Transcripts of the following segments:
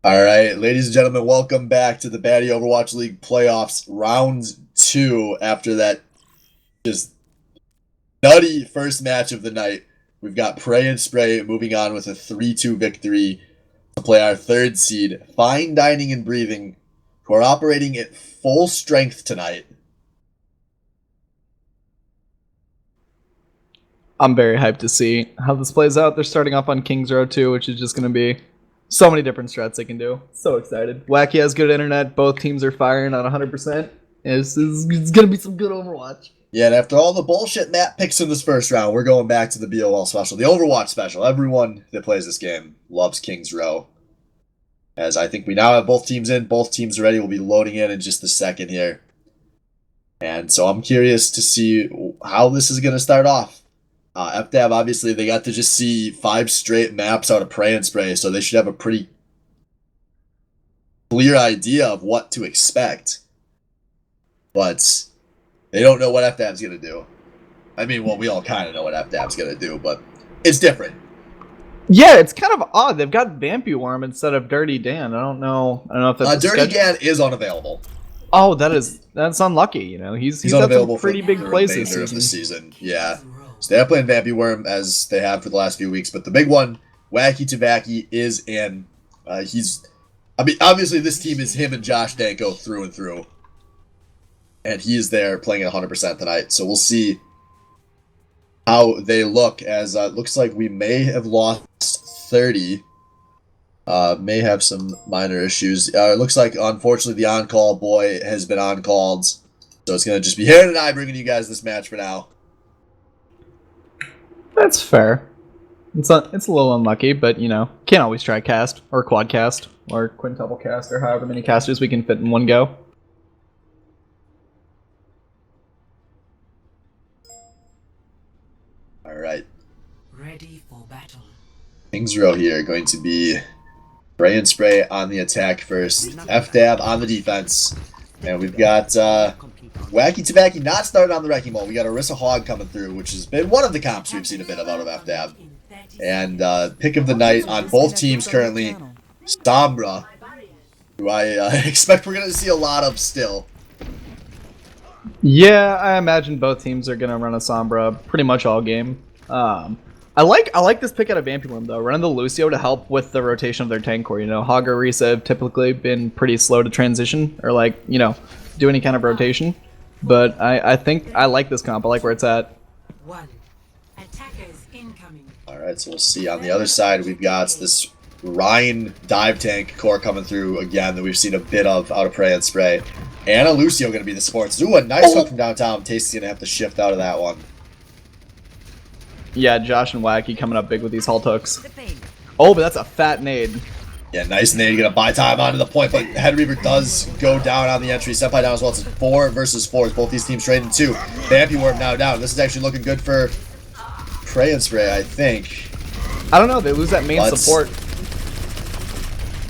All right, ladies and gentlemen, welcome back to the Baddie Overwatch League playoffs, round 2. After that just nutty first match of the night, we've got Prey and Spray moving on with a 3-2 victory to play our third seed, Fine Dining and Breathing, who are operating at full strength tonight. I'm very hyped to see how this plays out. They're starting off on Kings Row 2, which is just going to be so many different strats they can do. So excited. Wacky has good internet. Both teams are firing on 100%. It's going to be some good Overwatch. Yeah, and after all the bullshit map picks in this first round, we're going back to the BOL special, the Overwatch special. Everyone that plays this game loves Kings Row. As I think we now have both teams in. Both teams are ready. We'll be loading in just a second here. And so I'm curious to see how this is going to start off. FDAB, obviously, they got to just see 5 straight maps out of Prey and Spray, so they should have a pretty clear idea of what to expect. But they don't know what FDAB's going to do. I mean, well, we all kind of know what FDAB's going to do, but it's different. Yeah, it's kind of odd. They've got Vampy Worm instead of Dirty Dan. I don't know if that's Dirty Dan is unavailable. Oh, that's unlucky. You know, he's unavailable had some pretty for big the plays remainder this of season. the season. Yeah. So they're playing Vampy Worm as they have for the last few weeks, but the big one, Wacky Tavaki, is in. Obviously this team is him and Josh Danko through and through. And he is there playing at 100% tonight, so we'll see how they look, as it looks like we may have lost 30. May have some minor issues. It looks like, unfortunately, the on-call boy has been on-called, so it's going to just be Aaron and I bringing you guys this match for now. That's fair. It's a little unlucky, but you know, can't always try cast or quad cast or quintuple cast or however many casters we can fit in one go. All right. Ready for battle. Kings Row here going to be Spray and Spray on the attack first, FDAB on the defense, and we've got Wacky Tabaki not started on the Wrecking Ball. We got Orisa Hog coming through, which has been one of the comps we've seen a bit of out of FDAB. And pick of the night on both teams currently, Sombra, who I expect we're going to see a lot of still. Yeah, I imagine both teams are gonna run a Sombra pretty much all game. I like this pick out of Vampy Worm though, running the Lucio to help with the rotation of their tank core. You know, Hog or Orisa have typically been pretty slow to transition or do any kind of rotation. But I think I like this comp. I like where it's at. Attackers incoming. Alright, so we'll see. On the other side, we've got this Ryan dive tank core coming through again that we've seen a bit of out of Prey and Spray. And a Lucio going to be the supports. Ooh, a nice hook from downtown. Tasty's going to have to shift out of that one. Yeah, Josh and Wacky coming up big with these halt hooks. Oh, but that's a fat nade. Yeah, nice nade. Going to buy time onto the point, but Head Reaver does go down on the entry. Senpai down as well. It's 4 versus 4. Both these teams trading 2. Vampy Worm now down. This is actually looking good for Prey and Spray, I think. I don't know. They lose that main support.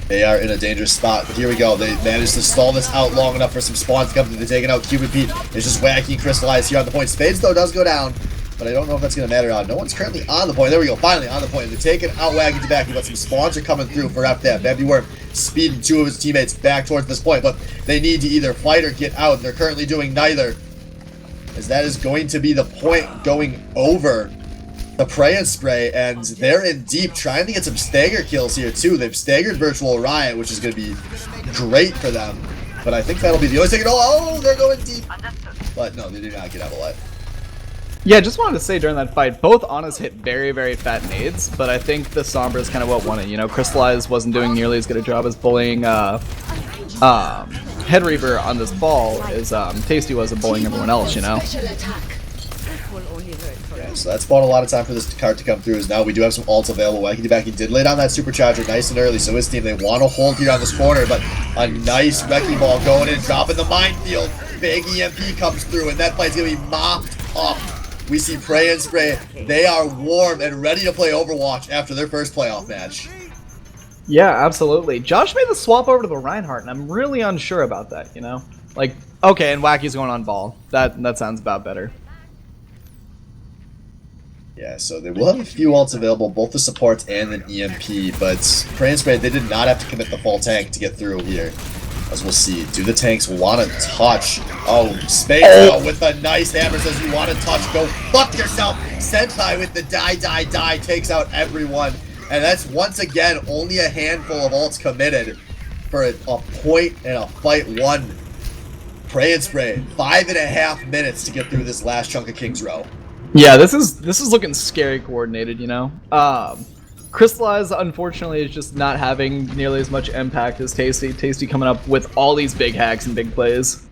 They are in a dangerous spot, but here we go. They managed to stall this out long enough for some spawns to come through. They're taking out Cupid Pete. It's just Wacky and Crystallized here on the point. Spades, though, does go down, but I don't know if that's going to matter. No one's currently on the point. There we go, finally on the point. They're taking out Wacky Tabaki, but some spawns are coming through for FDAB. Vampy Worm speeding 2 of his teammates back towards this point, but they need to either fight or get out. They're currently doing neither, as that is going to be the point going over the Prey and Spray, and they're in deep, trying to get some stagger kills here too. They've staggered Virtual Riot, which is going to be great for them, but I think that'll be the only thing. Oh, they're going deep, but no, they do not get out alive. Yeah, just wanted to say during that fight, both Anas hit very, very fat nades, but I think the Sombra is kind of what won it. You know, Crystallized wasn't doing nearly as good a job as bullying Head Reaver on this ball as Tasty was at bullying everyone else, you know? Yeah, so that's bought a lot of time for this card to come through, as now we do have some ults available. Wacky Tabaki did lay down that supercharger nice and early, so his team, they want to hold here on this corner, but a nice wrecking ball going in, dropping the minefield. Big EMP comes through, and that fight's going to be mopped up. We see Prey and Spray. They are warm and ready to play Overwatch after their first playoff match. Yeah, absolutely. Josh made the swap over to the Reinhardt, and I'm really unsure about that, you know? Like, okay, and Wacky's going on ball. That sounds about better. Yeah, so they will have a few ults available, both the supports and an EMP, but Pray and Spray, they did not have to commit the full tank to get through here. As we'll see, do the tanks want to touch? Oh, Spade with a nice hammer says you want to touch, go fuck yourself. Senpai with the die takes out everyone. And that's once again only a handful of ults committed for a point and a fight won. Pray and Spray, 5.5 minutes to get through this last chunk of King's Row. Yeah, this is looking scary coordinated, you know. Crystallize, unfortunately, is just not having nearly as much impact as Tasty. Tasty coming up with all these big hacks and big plays.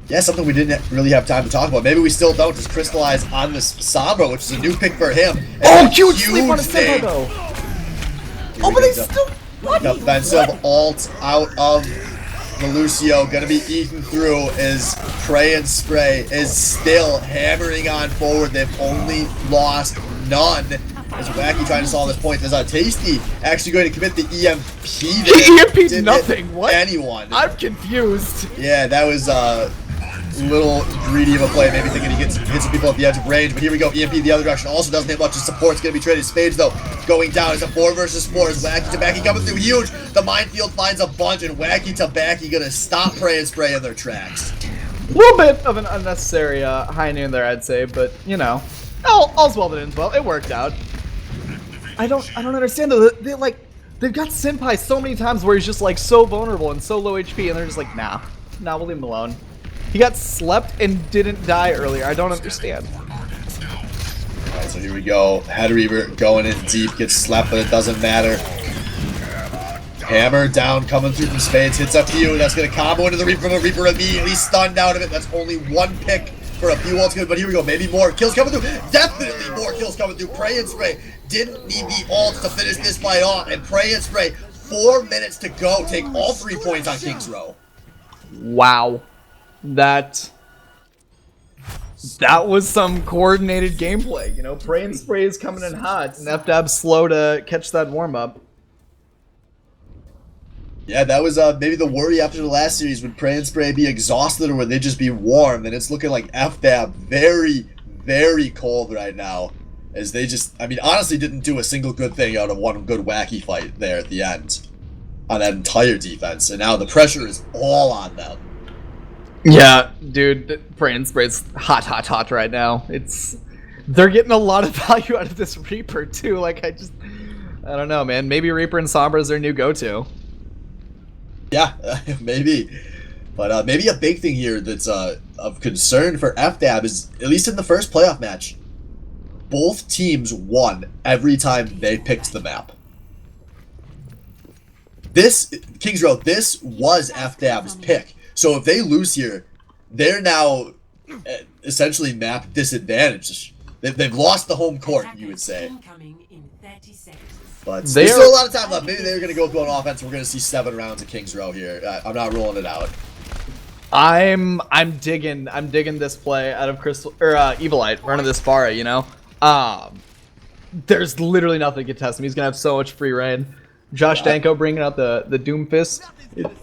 Yeah, something we didn't really have time to talk about. Maybe we still don't. Just Crystallize on this Sombra, which is a new pick for him. Oh, huge sleep on a Simba, though. Oh, but they still... Defensive ult out of the Lucio, gonna be eaten through as Pray and Spray is still hammering on forward. They've only lost none. As Wacky trying to solve this point. There's a Tasty actually going to commit the EMP. He EMP'd nothing. What? Anyone. I'm confused. Yeah, that was a little greedy of a play. Maybe thinking he hits some people at the edge of range. But here we go. EMP the other direction. Also doesn't hit much. His support's going to be traded. Spades, though, going down. It's a 4 versus 4. Is Wacky Tabaki coming through huge. The minefield finds a bunch. And Wacky Tabaki going to stop Pray and Spray in their tracks. A little bit of an unnecessary high noon there, I'd say. But, you know, all's well that ends well. It worked out. I don't understand though. They've got Senpai so many times where he's just like so vulnerable and so low HP, and they're just like, nah, we'll leave him alone. He got slept and didn't die earlier. I don't understand. Alright, so here we go. Head Reaver going in deep, gets slept, but it doesn't matter. Hammer down, coming through from Spades, hits a few. That's gonna combo into the Reaper, the Reaper immediately stunned out of it. That's only one pick for a few ults good, but here we go. Maybe more kills coming through. Definitely more kills coming through. Pray and Spray didn't need the ults to finish this fight off, and Pray and Spray, 4 minutes to go, take all 3 points on King's Row. Wow. That was some coordinated gameplay. You know, Pray and Spray is coming in hot, and FDAB slow to catch that warm-up. Yeah, that was maybe the worry after the last series. Would Pray and Spray be exhausted, or would they just be warm? And it's looking like FDAB very, very cold right now. As they just, I mean, honestly didn't do a single good thing out of one good wacky fight there at the end. On that entire defense. And now the pressure is all on them. Yeah, dude, Pray and Spray's hot right now. They're getting a lot of value out of this Reaper, too. Like, I don't know, man. Maybe Reaper and Sombra is their new go-to. Yeah, maybe. But maybe a big thing here that's of concern for FDAB is, at least in the first playoff match, both teams won every time they picked the map. King's Row, this was FDAB's pick. So if they lose here, they're now essentially map disadvantaged. They've lost the home court, you would say. But there's still a lot of time left. Maybe they're going to go through an offense. We're going to see 7 rounds of King's Row here. I'm not ruling it out. I'm digging this play out of Evilite running this Pharah, you know. There's literally nothing to contest him. He's gonna have so much free reign. Josh Danko bringing out the Doomfist.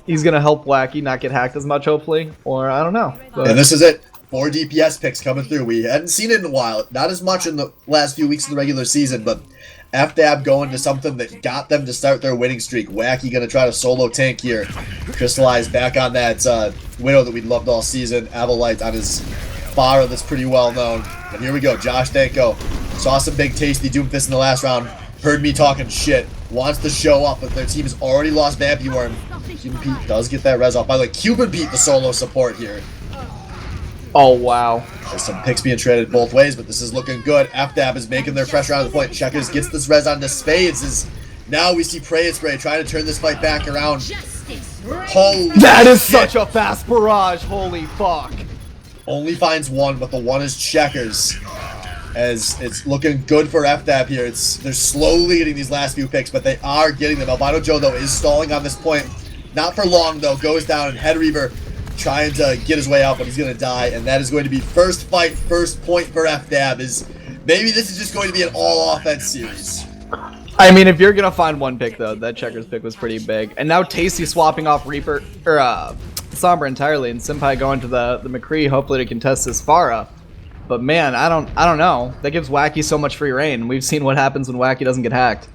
He's gonna help Wacky not get hacked as much, hopefully, or I don't know. But. And this is it. 4 DPS picks coming through. We hadn't seen it in a while. Not as much in the last few weeks of the regular season, but FDAB going to something that got them to start their winning streak. Wacky gonna try to solo tank here. Crystallize back on that Widow that we loved all season. Avalite on his Pharah that's pretty well known. And here we go. Josh Danko saw some big tasty Doomfist in the last round. Heard me talking shit. Wants to show up, but their team has already lost Vampy Worm. Cuban Pete does get that res off. By the way, Cuban Pete the solo support here. Oh, wow. There's some picks being traded both ways, but this is looking good. FDAB is making their pressure out of the point. Checkers gets this res onto Spades. As now we see Pray and Spray trying to turn this fight back around. Holy That is such a fast barrage. Holy fuck. Only finds one, but the one is Checkers. As it's looking good for FDAB here. They're slowly getting these last few picks, but they are getting them. Albino Joe, though, is stalling on this point. Not for long, though. Goes down, and Head Reaver trying to get his way out, but he's going to die. And that is going to be first fight, first point for FDAB. Maybe this is just going to be an all-offense series. I mean, if you're going to find one pick, though, that Checkers pick was pretty big. And now Tasty swapping off Reaper, or Sombra entirely, and Senpai going to the McCree, hopefully to contest his Pharah. But man, I don't know. That gives Wacky so much free reign. We've seen what happens when Wacky doesn't get hacked.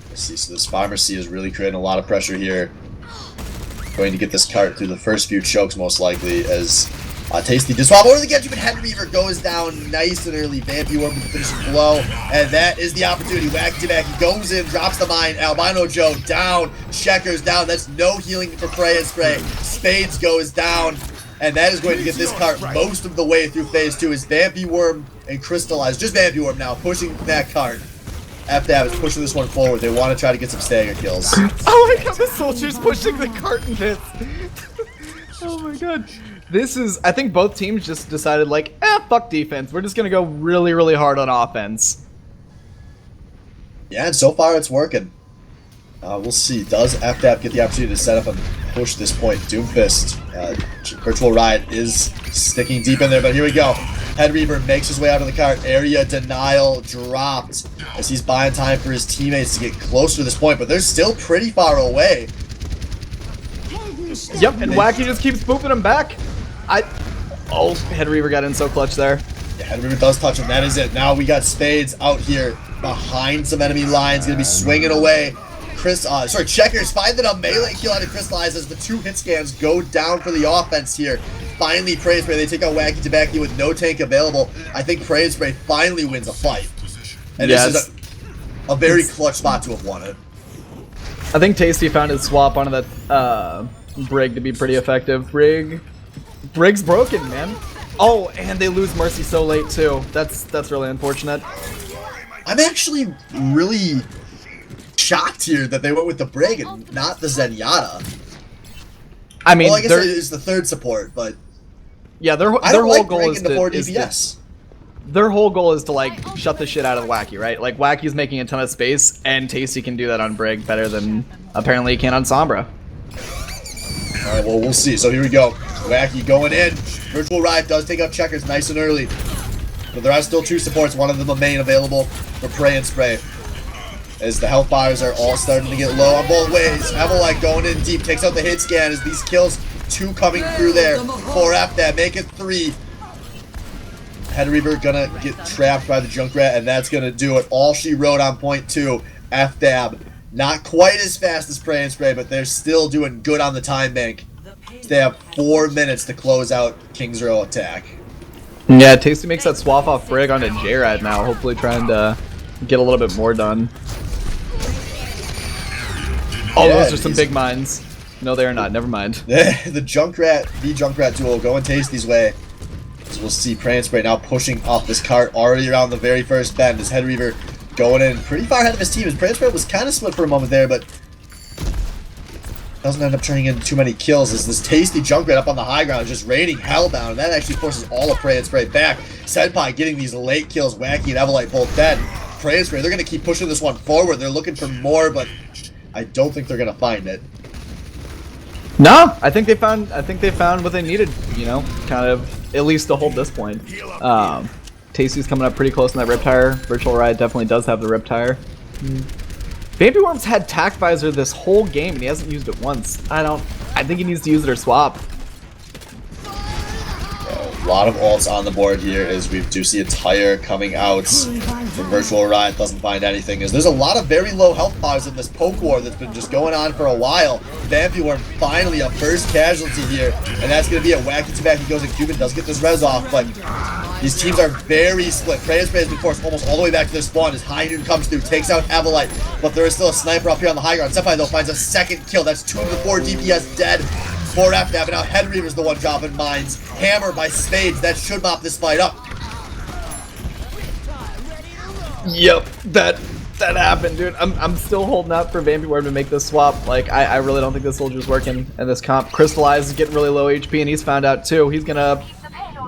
Let's see, so this pharmacy is really creating a lot of pressure here. Going to get this cart through the first few chokes, most likely, as Tasty just swap over the Genji, but Head Reaver goes down nice and early. Vampy Orb with the finishing blow, and that is the opportunity. Wacky Tabaki goes in, drops the mine. Albino Joe down, Checkers down. That's no healing for Prey and Spray. Spades goes down, and that is going to get this cart most of the way through phase 2. Is Vampy Worm and Crystallize, just Vampy Worm now, pushing that cart. FDAB is pushing this one forward. They want to try to get some stagger kills. Oh my god, the soldier's pushing the cart in this. Oh my god. This is, I think both teams just decided like, fuck defense. We're just going to go really, really hard on offense. Yeah, and so far it's working. We'll see. Does FDAB get the opportunity to set up and push this point? Doomfist, Virtual Riot is sticking deep in there, but here we go. Head Reaver makes his way out of the cart. Area Denial dropped as he's buying time for his teammates to get closer to this point, but they're still pretty far away. Yep, and Wacky just keeps booping him back. Oh, Head Reaver got in so clutch there. Yeah, Head Reaver does touch him. That is it. Now we got Spades out here behind some enemy lines. Going to be swinging away. Checkers finding a melee kill out of Crystallize as the 2 hit scans go down for the offense here. Finally, Prey and Spray, they take out Wacky Tabaki with no tank available. I think Prey and Spray finally wins a fight. And this is a very clutch spot to have won it. I think Tasty found his swap onto that Brig to be pretty effective. Brig's broken, man. Oh, and they lose Mercy so late too. That's really unfortunate. I'm actually really shocked here that they went with the Brig and not the Zenyatta. I mean, well, I guess it is the third support, but yeah, their I whole like goal Brig is into to 4 DPS. Their whole goal is to like shut the shit out of Wacky, right? Like Wacky's making a ton of space, and Tasty can do that on Brig better than apparently he can on Sombra. All right, well, we'll see. So here we go. Wacky going in. Virtual Riot does take out Checkers nice and early, but there are still 2 supports. One of them a main available for Prey and Spray. As the health bars are all starting to get low on both ways. Evelite going in deep, takes out the hit scan as these kills, 2 coming through there. 4F that, make it 3. Head Reaver gonna get trapped by the Junkrat, and that's gonna do it. All she wrote on point 2, FDAB. Not quite as fast as Prey and Spray, but they're still doing good on the time bank. They have 4 minutes to close out King's Row attack. Yeah, Tasty makes that swap off Brig onto J-Rad now, hopefully trying to get a little bit more done. Oh, Yeah, those are some big mines. No, they are not. Never mind. The Junkrat duel going Tasty's way. So we'll see Prey and Spray now pushing off this cart already around the very first bend. As Head Reaver going in pretty far ahead of his team. As Prey and Spray was kind of split for a moment there, but doesn't end up turning in too many kills. As this Tasty Junkrat up on the high ground just raining hellbound, and that actually forces all of Prey and Spray back. Senpai getting these late kills. Wacky and Evelite both dead. Prey and Spray, they're going to keep pushing this one forward. They're looking for more, but I don't think they're going to find it. No, I think they found what they needed, you know, kind of at least to hold this point. Tasty's coming up pretty close in that Riptire. Virtual Riot definitely does have the Riptire. Vampy Worm's had Tac Visor this whole game and he hasn't used it once. I think he needs to use it or swap. A lot of ults on the board here as we do see a tire coming out from Virtual Riot. Doesn't find anything as there's a lot of very low health bars in this poke war that's been just going on for a while. Vampy Worm finally a first casualty here, and that's going to be a Wacky Tabaki goes and Cuban does get this res off, but these teams are very split. Prey and Spray has been forced almost all the way back to their spawn as High Noon comes through, takes out Evelite, but there is still a sniper up here on the high ground. Senpai though finds a second kill. That's 2 of the 4 DPS dead. 4 FDAB, and now Head Reaver's the one dropping mines. Hammer by Spades, that should mop this fight up. Yep, that happened, dude. I'm still holding out for Vampy Worm to make this swap. Like, I really don't think this soldier's working in this comp. Crystallize is getting really low HP, and he's found out too. He's gonna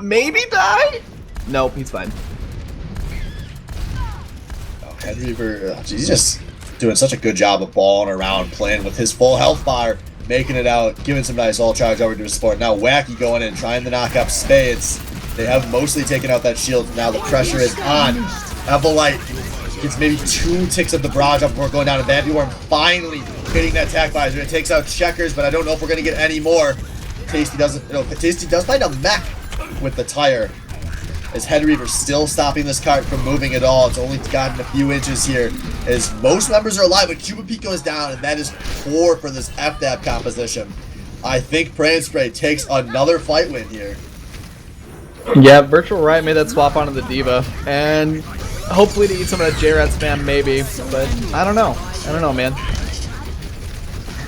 maybe die? Nope, he's fine. Oh, Head Reaver, he's just doing such a good job of balling around, playing with his full health bar, making it out, giving some nice all charge over to his support. Now Wacky going in, trying to knock up Spades. They have mostly taken out that shield. Now the pressure is on. Evelite gets maybe 2 ticks of the barrage up before going down, and Vampy Worm finally hitting that attack visor. It takes out Checkers, but I don't know if we're going to get any more. Tasty does find a mech with the tire. As Head Reaver still stopping this cart from moving at all. It's only gotten a few inches here as most members are alive, but Cuban Pete goes down, and that is 4 for this FDAB composition. I think Pray and Spray takes another fight win here. Yeah, Virtual Riot made that swap onto the Diva, and hopefully to eat some of that J-Rat spam, maybe, but I don't know. I don't know, man.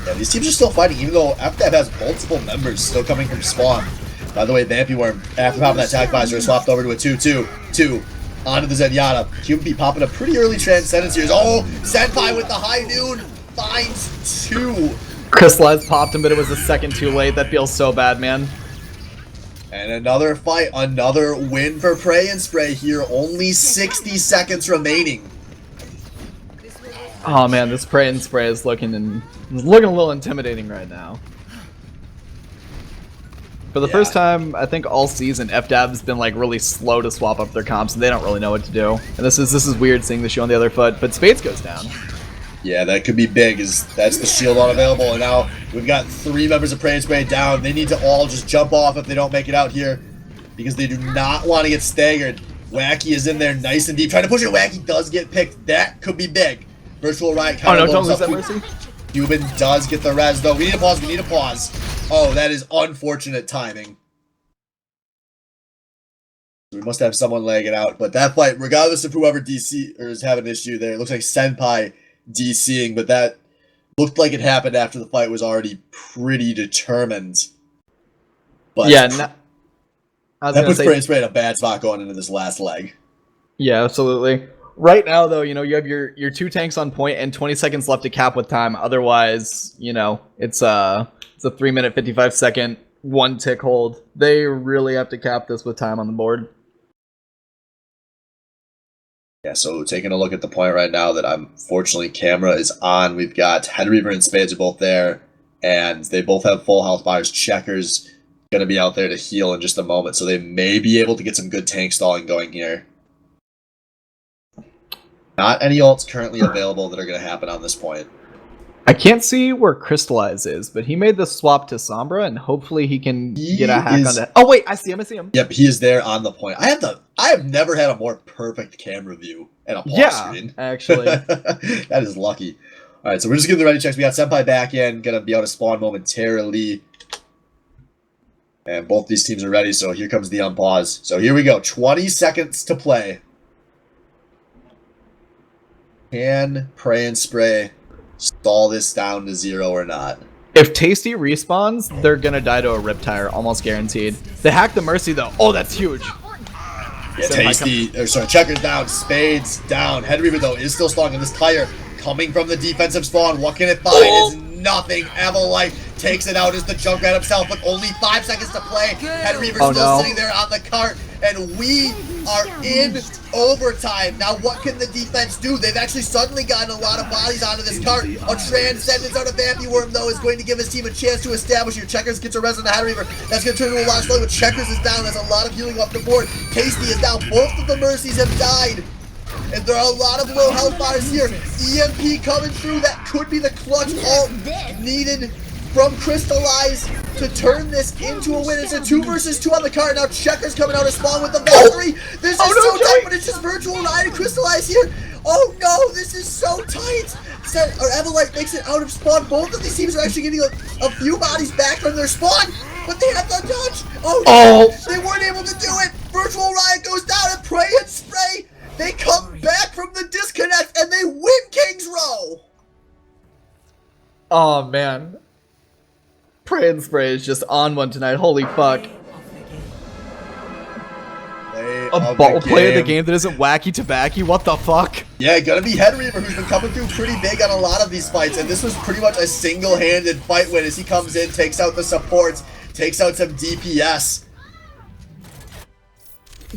Yeah, these teams are still fighting, even though FDAB has multiple members still coming from spawn. By the way, Vampy Worm, after popping that Attack Visor, swapped over to a 2-2. Onto the Zenyatta. Cuban Pete popping a pretty early Transcendence here. Oh, Senpai with the high noon finds 2. Crystallized popped him, but it was a second too late. That feels so bad, man. And another fight, another win for Pray and Spray here. Only 60 seconds remaining. Oh man, this Pray and Spray is looking a little intimidating right now. For the first time, I think all season, FDAB's been like really slow to swap up their comps, and they don't really know what to do. And this is weird seeing the shoe on the other foot, but Spades goes down. Yeah, that could be big, as that's the shield unavailable, and now we've got 3 members of Pray and Spray down. They need to all just jump off if they don't make it out here, because they do not want to get staggered. Wacky is in there nice and deep, trying to push it. Wacky does get picked. That could be big. Virtual Riot kind of don't lose that Mercy. Cuban does get the res, though. We need a pause. Oh, that is unfortunate timing. We must have someone laying it out, but that fight, regardless of whoever DC or is having an issue there, it looks like Senpai DCing, but that looked like it happened after the fight was already pretty determined. But yeah, that puts Pray and Spray in a bad spot going into this last leg. Yeah, absolutely. Right now, though, you know, you have your 2 tanks on point and 20 seconds left to cap with time. Otherwise, you know, it's a 3-minute, 55-second, 1-tick hold. They really have to cap this with time on the board. Yeah, so taking a look at the point right now that unfortunately camera is on. We've got Head Reaver and Spades are both there, and they both have full health bars. Checker's going to be out there to heal in just a moment, so they may be able to get some good tank stalling going here. Not any ults currently available that are going to happen on this point. I can't see where Crystallize is, but he made the swap to Sombra, and hopefully he can get a hack on that. Oh wait, I see him. Yep, he is there on the point. I have never had a more perfect camera view and a pause screen. Actually. That is lucky. Alright, so we're just getting the ready checks. We got Senpai back in, gonna be able to spawn momentarily. And both these teams are ready, so here comes the unpause. So here we go. 20 seconds to play. Can Pray and Spray stall this down to 0 or not? If Tasty respawns, they're gonna die to a Riptire, almost guaranteed. They hack the Mercy though. Oh, that's huge. Yeah, Checkers down, Spades down. Head Reaver though is still stalling on this tire. Coming from the defensive spawn. What can it find? It's nothing. Evelite takes it out as the Junkrat himself, but only 5 seconds to play. Head Reaver's still sitting there on the cart, and we are in overtime. Now, what can the defense do? They've actually suddenly gotten a lot of bodies onto this cart. A Transcendence out of Vampy Worm, though, is going to give his team a chance to establish here. Checkers gets a res on the Head Reaver. That's going to turn into a lot of slow, but Checkers is down. That's a lot of healing off the board. Tasty is down. Both of the Mercies have died. And there are a lot of low health bars here. EMP coming through. That could be the clutch ult needed from Crystallize to turn this into a win. It's a 2 versus 2 on the card. Now Checker's coming out of spawn with the Valkyrie. This is so tight, but it's just Virtual Riot and Crystallize here. Oh no, this is so tight. Evelite makes it out of spawn. Both of these teams are actually getting a few bodies back from their spawn, but they have the dodge. Oh, they weren't able to do it. Virtual Riot goes down, and Pray and Spray, they come back from the disconnect and they win King's Row. Oh man. Pray and Spray is just on one tonight. Holy fuck. Play of the game that isn't wacky tobacco? What the fuck? Yeah, gonna be Head Reaver, who's been coming through pretty big on a lot of these fights, and this was pretty much a single-handed fight win as he comes in, takes out the supports, takes out some DPS.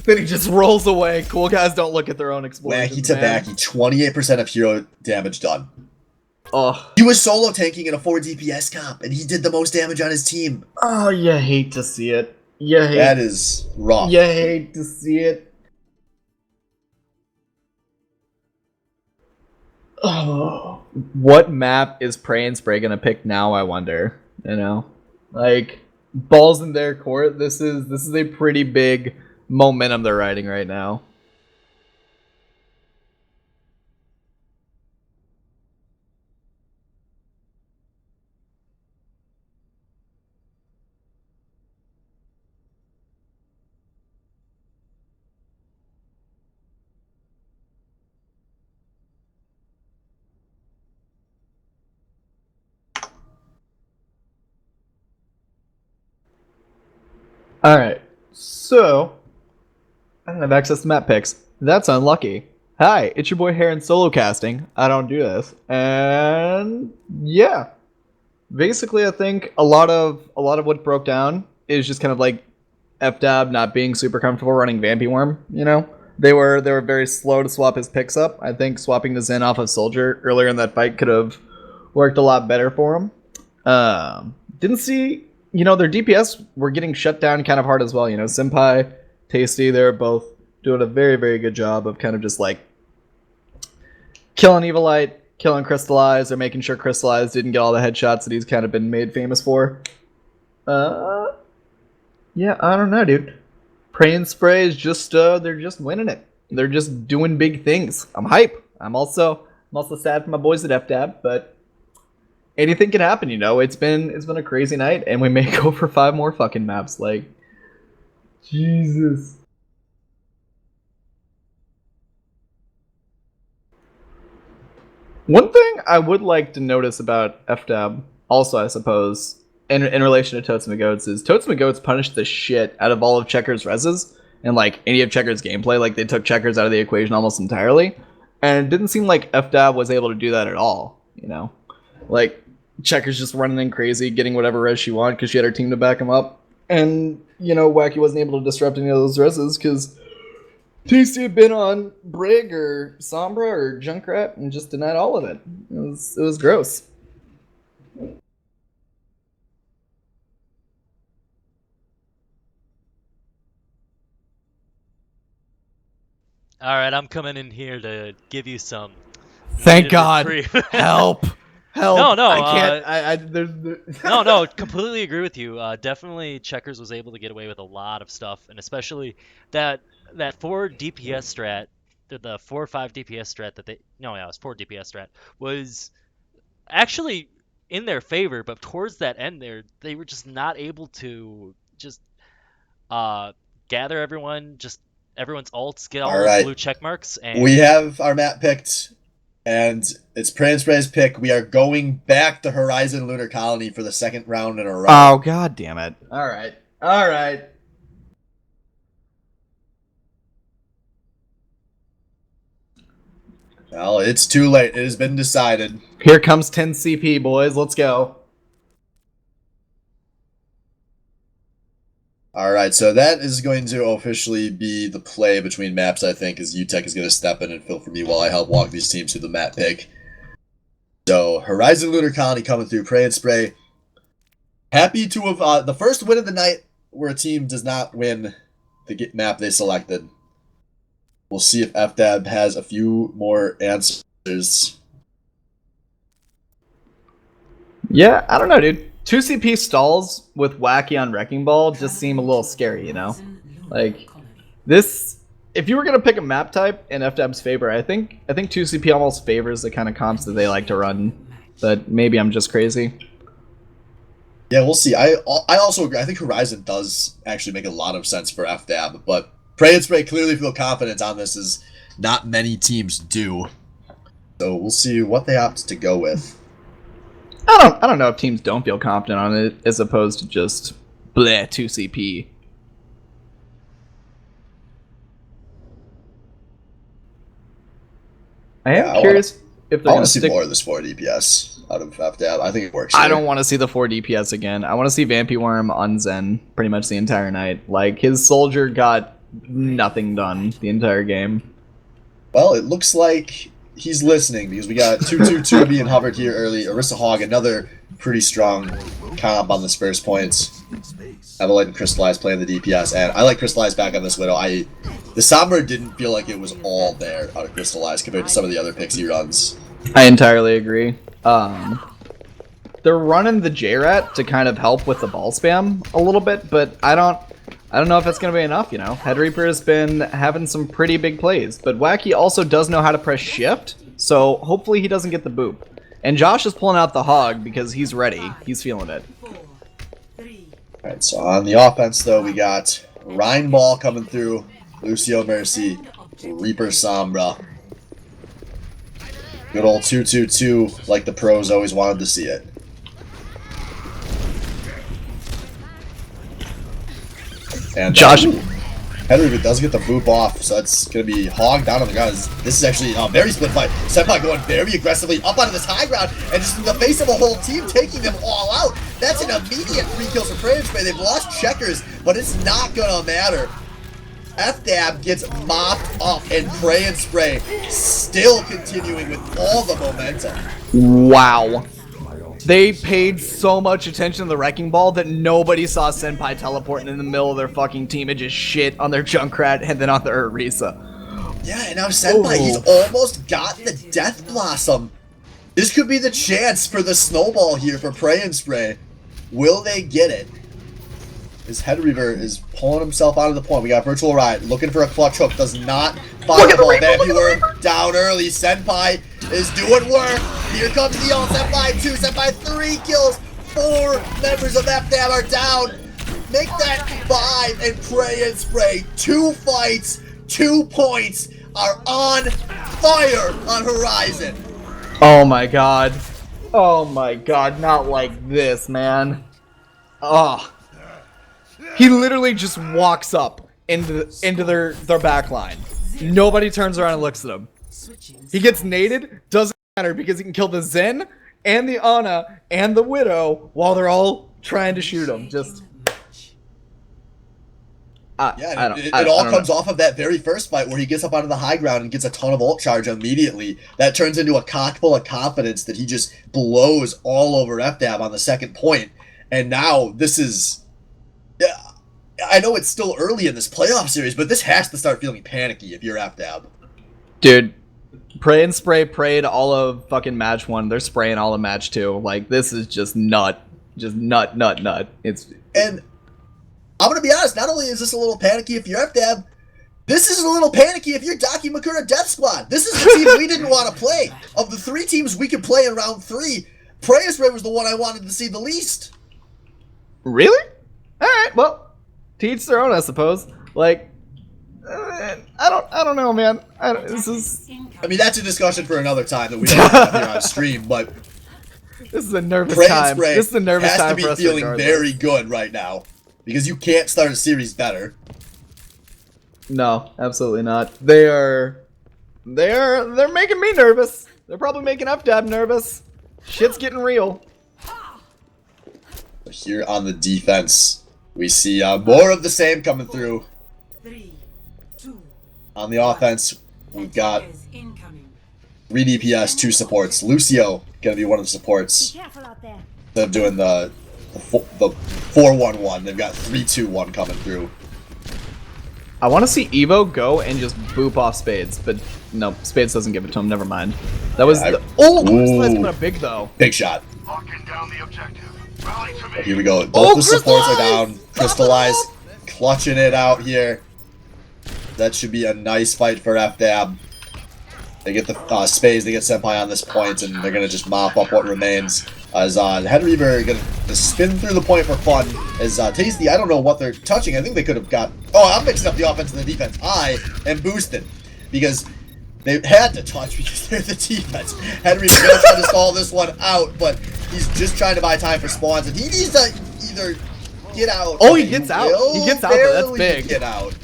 Then he just rolls away. Cool guys don't look at their own explosions. Wacky tobacco, 28% of hero damage done. Oh. He was solo tanking in a 4 DPS comp, and he did the most damage on his team. Oh, you hate to see it. That is rough. You hate to see it. Oh. What map is Pray and Spray gonna pick now, I wonder? You know? Like, Ball's in their court. This is a pretty big momentum they're riding right now. Alright, so I don't have access to map picks. That's unlucky. Hi, it's your boy Heron solo casting. I don't do this. And yeah. Basically I think a lot of what broke down is just kind of like FDAB not being super comfortable running Vampy Worm, you know? They were very slow to swap his picks up. I think swapping the Zen off of Soldier earlier in that fight could have worked a lot better for him. Didn't see, their DPS were getting shut down kind of hard as well. Senpai, Tasty, they're both doing a very, very good job of kind of just like killing Evilite, killing Crystallize, or making sure Crystallize didn't get all the headshots that he's kind of been made famous for. Yeah, I don't know, dude. Pray and Spray is just, they're just winning it. They're just doing big things. I'm hype. I'm also sad for my boys at FDAB, but anything can happen, It's been a crazy night, and we may go for 5 more fucking maps. Like, Jesus. One thing I would like to notice about FDAB, also, I suppose, in relation to Totes and Goats, is Totes and Goats punished the shit out of all of Checkers' reses, and like any of Checkers' gameplay. Like, they took Checkers out of the equation almost entirely, and it didn't seem like FDAB was able to do that at all, Like, Checkers just running in crazy, getting whatever res she wanted because she had her team to back him up. And, Wacky wasn't able to disrupt any of those reses because Tasty had been on Brig or Sombra or Junkrat and just denied all of it. It was gross. Alright, I'm coming in here to give you some. Thank God. Help. Help. No, I can't. No, completely agree with you. Definitely Checkers was able to get away with a lot of stuff, and especially that 4 DPS strat, the 4 or 5 DPS strat it was 4 DPS strat, was actually in their favor, but towards that end there, they were just not able to just gather everyone's ults, get all those blue check marks, and we have our map picked. And it's Pray and Spray's pick. We are going back to Horizon Lunar Colony for the 2nd round in a row. Oh, God damn it. All right. Well, it's too late. It has been decided. Here comes 10 CP, boys. Let's go. Alright, so that is going to officially be the play between maps, I think, as UTech is going to step in and fill for me while I help walk these teams through the map pick. So, Horizon Lunar Colony coming through, Pray and Spray. Happy to have the first win of the night where a team does not win the map they selected. We'll see if FDAB has a few more answers. Yeah, I don't know, dude. 2 CP stalls with Wacky on Wrecking Ball just seem a little scary, Like, this... If you were going to pick a map type in FDAB's favor, I think 2 CP almost favors the kind of comps that they like to run. But maybe I'm just crazy. Yeah, we'll see. I also agree. I think Horizon does actually make a lot of sense for FDAB, but Pray and Spray clearly feel confident on this, as not many teams do. So we'll see what they opt to go with. I don't know if teams don't feel confident on it as opposed to just bleh 2 CP. I am curious if they're I going want to to see stick more of this 4 DPS out of FDAB. I think it works. I don't want to see the 4 DPS again. I want to see Vampy Worm on Zen pretty much the entire night. Like, his soldier got nothing done the entire game. Well, it looks like he's listening, because we got 2-2-2 being hovered here early. Orisa Hog, another pretty strong comp on this first point. Evelite and Crystallize playing the DPS, and I like Crystallize back on this Widow. The Sombra didn't feel like it was all there out of Crystallize compared to some of the other picks he runs. I entirely agree. they're running the J-Rat to kind of help with the ball spam a little bit, but I don't know if it's going to be enough, you know. Head Reaper has been having some pretty big plays, but Wacky also does know how to press shift, so hopefully he doesn't get the boop. And Josh is pulling out the hog because he's ready. He's feeling it. Alright, so on the offense, though, we got Ryan Ball coming through, Lucio Mercy, Reaper Sombra. Good old 2-2-2, like the pros always wanted to see it. And Josh. Henry does get the boop off, so that's going to be Hog down on the ground. This is actually a very split fight. Senpai going very aggressively up onto this high ground, and just in the face of a whole team taking them all out. That's an immediate 3 kills for Prey and Spray. They've lost checkers, but it's not going to matter. FDAB gets mopped up, and Prey and Spray still continuing with all the momentum. Wow. They paid so much attention to the Wrecking Ball that nobody saw Senpai teleporting in the middle of their fucking team and just shit on their Junkrat and then on their Orisa. Yeah, and now Senpai, he's almost got the Death Blossom. This could be the chance for the snowball here for Prey and Spray. Will they get it? His Head Reaver is pulling himself out of the point. We got Virtual Riot looking for a clutch hook. Does not find the ball. Vampuler down early. Senpai is doing work. Here comes the ult. Senpai 2. Senpai 3 kills. 4 members of FDAB are down. Make that 5 and Prey and Spray. 2 fights, 2 points are on fire on Horizon. Oh my god. Oh my god, not like this, man. Oh. He literally just walks up into their back line. Nobody turns around and looks at him. He gets naded, doesn't matter because he can kill the Zen and the Ana and the Widow while they're all trying to shoot him. Just it all comes off of that very first fight where he gets up out of the high ground and gets a ton of ult charge immediately. That turns into a cock full of confidence that he just blows all over FDAB on the second point. And now this is... I know it's still early in this playoff series, but this has to start feeling panicky if you're FDAB. Dude, Prey and Spray prayed all of fucking match 1. They're spraying all of match 2. Like, this is just nut. Just nut. And I'm going to be honest, not only is this a little panicky if you're FDAB, this is a little panicky if you're Daki Makura Death Squad. This is the team we didn't want to play. Of the 3 teams we could play in round 3, Prey and Spray was the one I wanted to see the least. Really? Alright, well, to each their own, I suppose. Like, I don't know, man. I mean, that's a discussion for another time that we don't have here on stream, but... This is a nervous Prey time. And Spray This is a nervous time for us has to be feeling regardless. very good right now, because you can't start a series better. No, absolutely not. They're making me nervous. They're probably making FDAB nervous. Shit's getting real. Here on the defense, we see more of the same coming through. 3, 2, On the offense, we've got 3 DPS, 2 supports. Lucio gonna be one of the supports. Instead of doing the 4-1-1, they've got 3-2-1 coming through. I want to see Evo go and just boop off Spades, but no, Spades doesn't give it to him. Never mind. That was the... Oh, Crystallize coming up big though. Big shot. Locking down the objective. Here we go. Both the supports are down. Crystallize clutching it out here. That should be a nice fight for FDAB. They get the Spades, they get Senpai on this point, and they're going to just mop up what remains. As Head Reaver going to spin through the point for fun. As Tasty, I don't know what they're touching. I think they could have got... Oh, I'm mixing up the offense and the defense. I am boosted. Because they had to touch because they're the defense. Head Reaver going to try to stall this one out, but he's just trying to buy time for spawns. And he needs to either get out... Oh, he gets out. He gets out, though. That's big. Get out.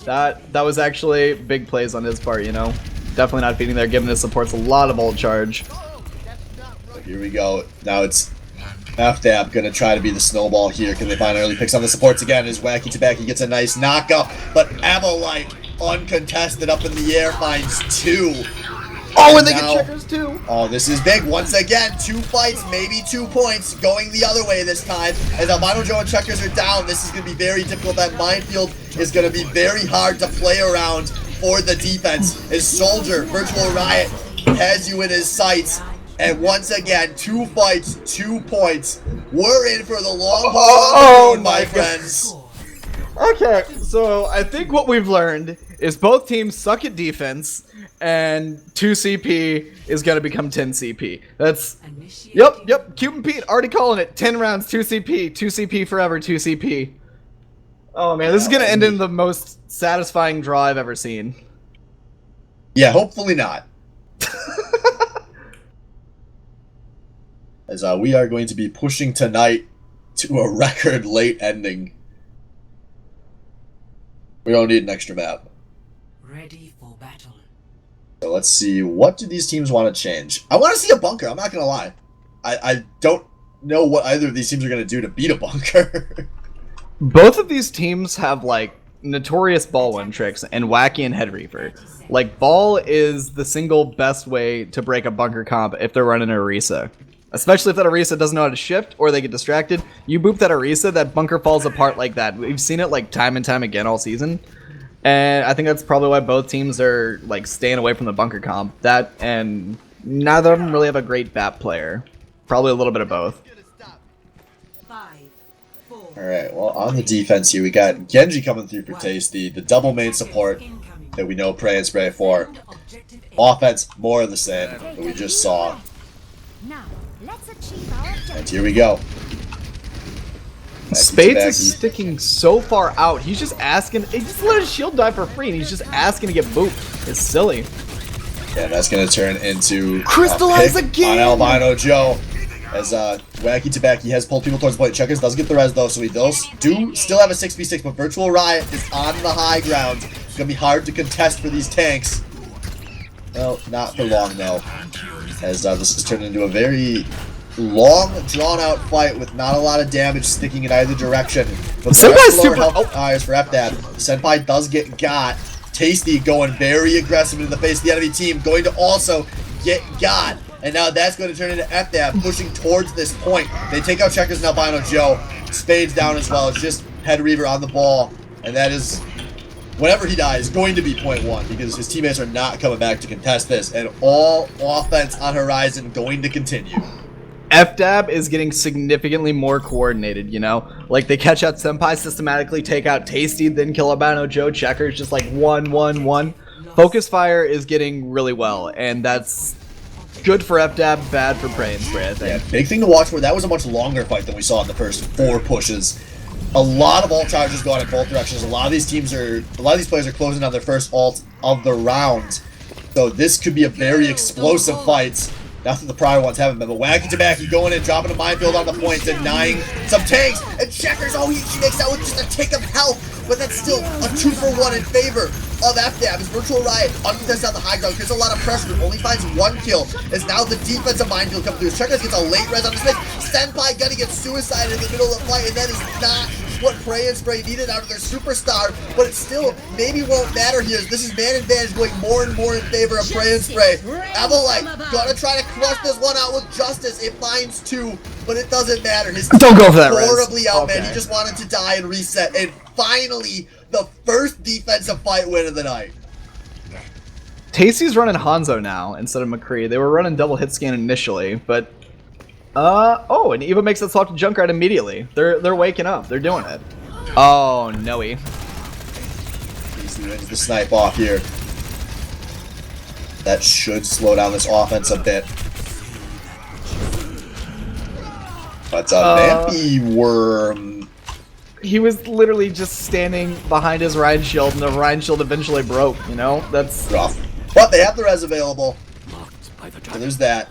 That was actually big plays on his part, you know. Definitely not feeding there, giving his supports a lot of ult charge. Here we go. Now it's FDAB gonna try to be the snowball here. Can they find early picks on the supports again? As Wacky Tabaki gets a nice knockup, but Avalite uncontested up in the air finds 2. Oh, and they get checkers too. Oh, this is big. Once again, 2 fights, maybe 2 points, going the other way this time. As Albino Joe and checkers are down, this is gonna be very difficult. That minefield is gonna be very hard to play around for the defense. As Soldier, Virtual Riot, has you in his sights. And once again, 2 fights, 2 points. We're in for the long haul Oh on the road, my my friends. Okay, so I think what we've learned is both teams suck at defense, and 2 CP is gonna become 10 CP. That's yep. Cube and Pete already calling it. 10 rounds, 2 CP, 2 CP forever, 2 CP. Oh man, this is gonna end in the most satisfying draw I've ever seen. Yeah, hopefully not. As we are going to be pushing tonight to a record late ending. We don't need an extra map. Ready for battle. So let's see, what do these teams want to change? I want to see a bunker, I'm not going to lie. I don't know what either of these teams are going to do to beat a bunker. Both of these teams have, like, notorious ball one tricks and wacky and head reaver. Like, ball is the single best way to break a bunker comp if they're running a Orisa. Especially if that Orisa doesn't know how to shift or they get distracted. You boop that Orisa, that bunker falls apart like that. We've seen it like time and time again all season. And I think that's probably why both teams are like staying away from the bunker comp. That and neither of them really have a great BAP player. Probably a little bit of both. 5, 4. Alright, well, on the defense here, we got Genji coming through for Tasty, the double main support that we know Pray and Spray for. Offense, more of the same that we just saw. Now, let's achieve our objective. And here we go. Spades is sticking so far out. He's just asking. He just let his shield die for free, and he's just asking to get booped. It's silly. Yeah, that's going to turn into Crystallize a pick again! on Albino Joe. As Wacky Tabaki has pulled people towards the point. Checkers does get the res though, so he does still have a 6v6, but Virtual Riot is on the high ground. It's going to be hard to contest for these tanks. Well, not for long though. As this has turned into a very long, drawn-out fight with not a lot of damage sticking in either direction. But Senpai's lower super. health tires for FDAB. Senpai does get got. Tasty going very aggressive into the face of the enemy team, going to also get got. And now that's going to turn into FDAB pushing towards this point. They take out Checkers and Albino Joe. Spades down as well. It's just Head Reaver on the ball. And that is, whenever he dies, going to be point 1 because his teammates are not coming back to contest this. And all offense on horizon going to continue. FDAB is getting significantly more coordinated, you know? Like, they catch out Senpai systematically, take out Tasty, then kill Albino Joe. Checkers just like 1-1-1. Focus Fire is getting really well, and that's good for FDAB, bad for Pray and Spray, I think. Yeah, big thing to watch for. That was a much longer fight than we saw in the first 4 pushes. A lot of ult charges going in both directions. A lot of these players are closing on their first ult of the round. So this could be a very explosive fight. Not that the prior ones haven't been, but Wacky Tabaki going in, dropping a minefield on the point, denying some tanks, and Checkers, oh, he makes out with just a tick of health, but that's still a 2-for-1 in favor of FDAB. His Virtual Riot uncontested on the high ground, gets a lot of pressure, only finds 1 kill, as now the defensive minefield comes through. Checkers gets a late res on his face, Senpai gonna get suicided in the middle of the fight, and that is not what Pray and Spray needed out of their superstar, but it still maybe won't matter here. This is man advantage going more and more in favor of Pray and Spray. Avalite gonna try to crush this one out with justice. It finds 2, but it doesn't matter. His Don't go for that res. horribly out, Okay. man. He just wanted to die and reset. And finally, the first defensive fight win of the night. Tasty's running Hanzo now instead of McCree. They were running double hit scan initially, but oh, and Eva makes that swap to Junkrat immediately. They're waking up. They're doing it. Oh, no-y. Tasty wins the snipe off here. That should slow down this offense a bit. But Vampy Worm. He was literally just standing behind his Rhine shield, and the Rhine shield eventually broke, you know? That's Rough. But they have the res available. So there's that.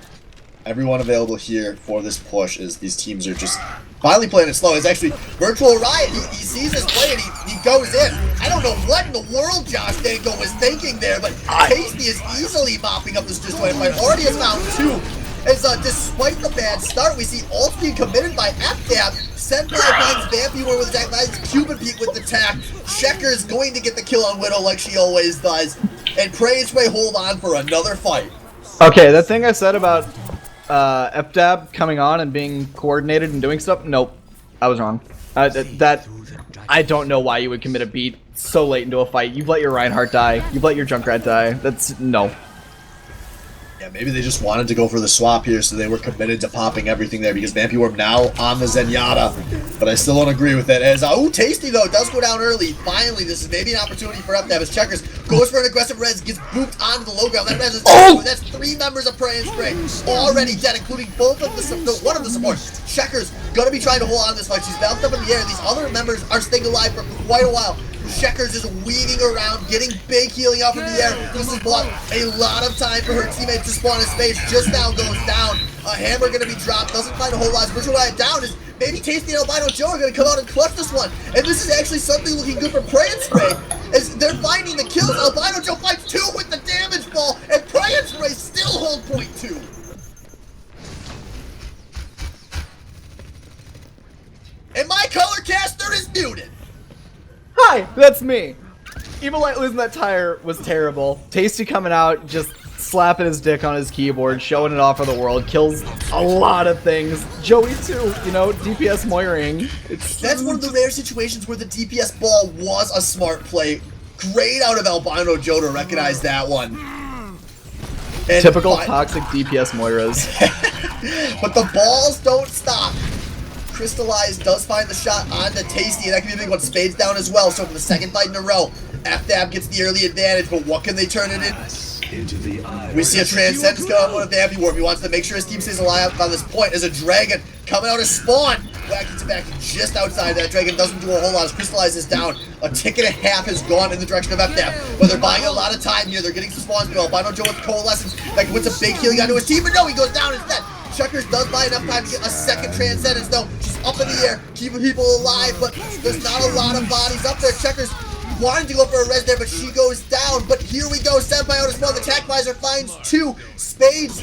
Everyone available here for this push is these teams are just finally playing it slow. It's actually Virtual Riot. He sees his play and he goes in. I don't know what in the world Josh Dango was thinking there, but Tasty is easily mopping up this destroy fight. Already has found 2. As despite the bad start, we see ult being committed by FDAB. Senpai finds Vampy War with attack, finds Cuban Pete with the attack. Checkers going to get the kill on Widow like she always does. And Pray and Spray hold on for another fight. okay. That thing I said about FDAB coming on and being coordinated and doing stuff. Nope, I was wrong. That I don't know why you would commit a beat so late into a fight. You've let your Reinhardt die. You've let your Junkrat die. That's no. Yeah, maybe they just wanted to go for the swap here, so they were committed to popping everything there because Vampy Worm now on the Zenyatta. But I still don't agree with it. As Tasty though does go down early. Finally, this is maybe an opportunity for FDAB as Checkers goes for an aggressive res, gets booped onto the low ground. That res is that's 3 members of Prey and Spray already dead, including both of one of the supports. Checkers gonna be trying to hold on to this fight. She's bounced up in the air. These other members are staying alive for quite a while. Checkers is weaving around, getting big healing out from the air. This has bought a lot of time for her teammates to spawn in space. Just now goes down. A hammer gonna be dropped. Doesn't find a whole lot. Virtual Riot down is maybe Tasty and Albino Joe are gonna come out and clutch this one. And this is actually something looking good for Prey and Spray. As they're finding the kills. Albino Joe finds 2 with the damage ball, and Prey and Spray still hold point 2. And my color caster is muted. Hi, that's me. Evil Light losing that tire was terrible. Tasty coming out, just slapping his dick on his keyboard, showing it off for the world, kills a lot of things. Joey too, you know, DPS Moiring. That's one of the rare situations where the DPS ball was a smart play. Great out of Albino Joe to recognize that one. And typical toxic DPS Moiras. But the balls don't stop. Crystallize does find the shot on the Tasty, and that can be a big one. Spades down as well, so for the second fight in a row, FDAB gets the early advantage, but what can they turn it in? We see a Transcendence come on with Vampy Worm. He wants to make sure his team stays alive on this point as a Dragon coming out of spawn. Wacky to back just outside. That Dragon doesn't do a whole lot as Crystallize is down. A tick and a half has gone in the direction of FDAB, but they're buying a lot of time here. They're getting some spawns to go. Albino Joe with Coalescence that puts a big healing onto his team, but no, he goes down instead. Checkers does buy enough time to get a second Transcendence though. She's up in the air, keeping people alive, but there's not a lot of bodies up there. Checkers wanted to go for a res there, but she goes down. But here we go, Senpai out as well. The Attack Visor finds 2. Spades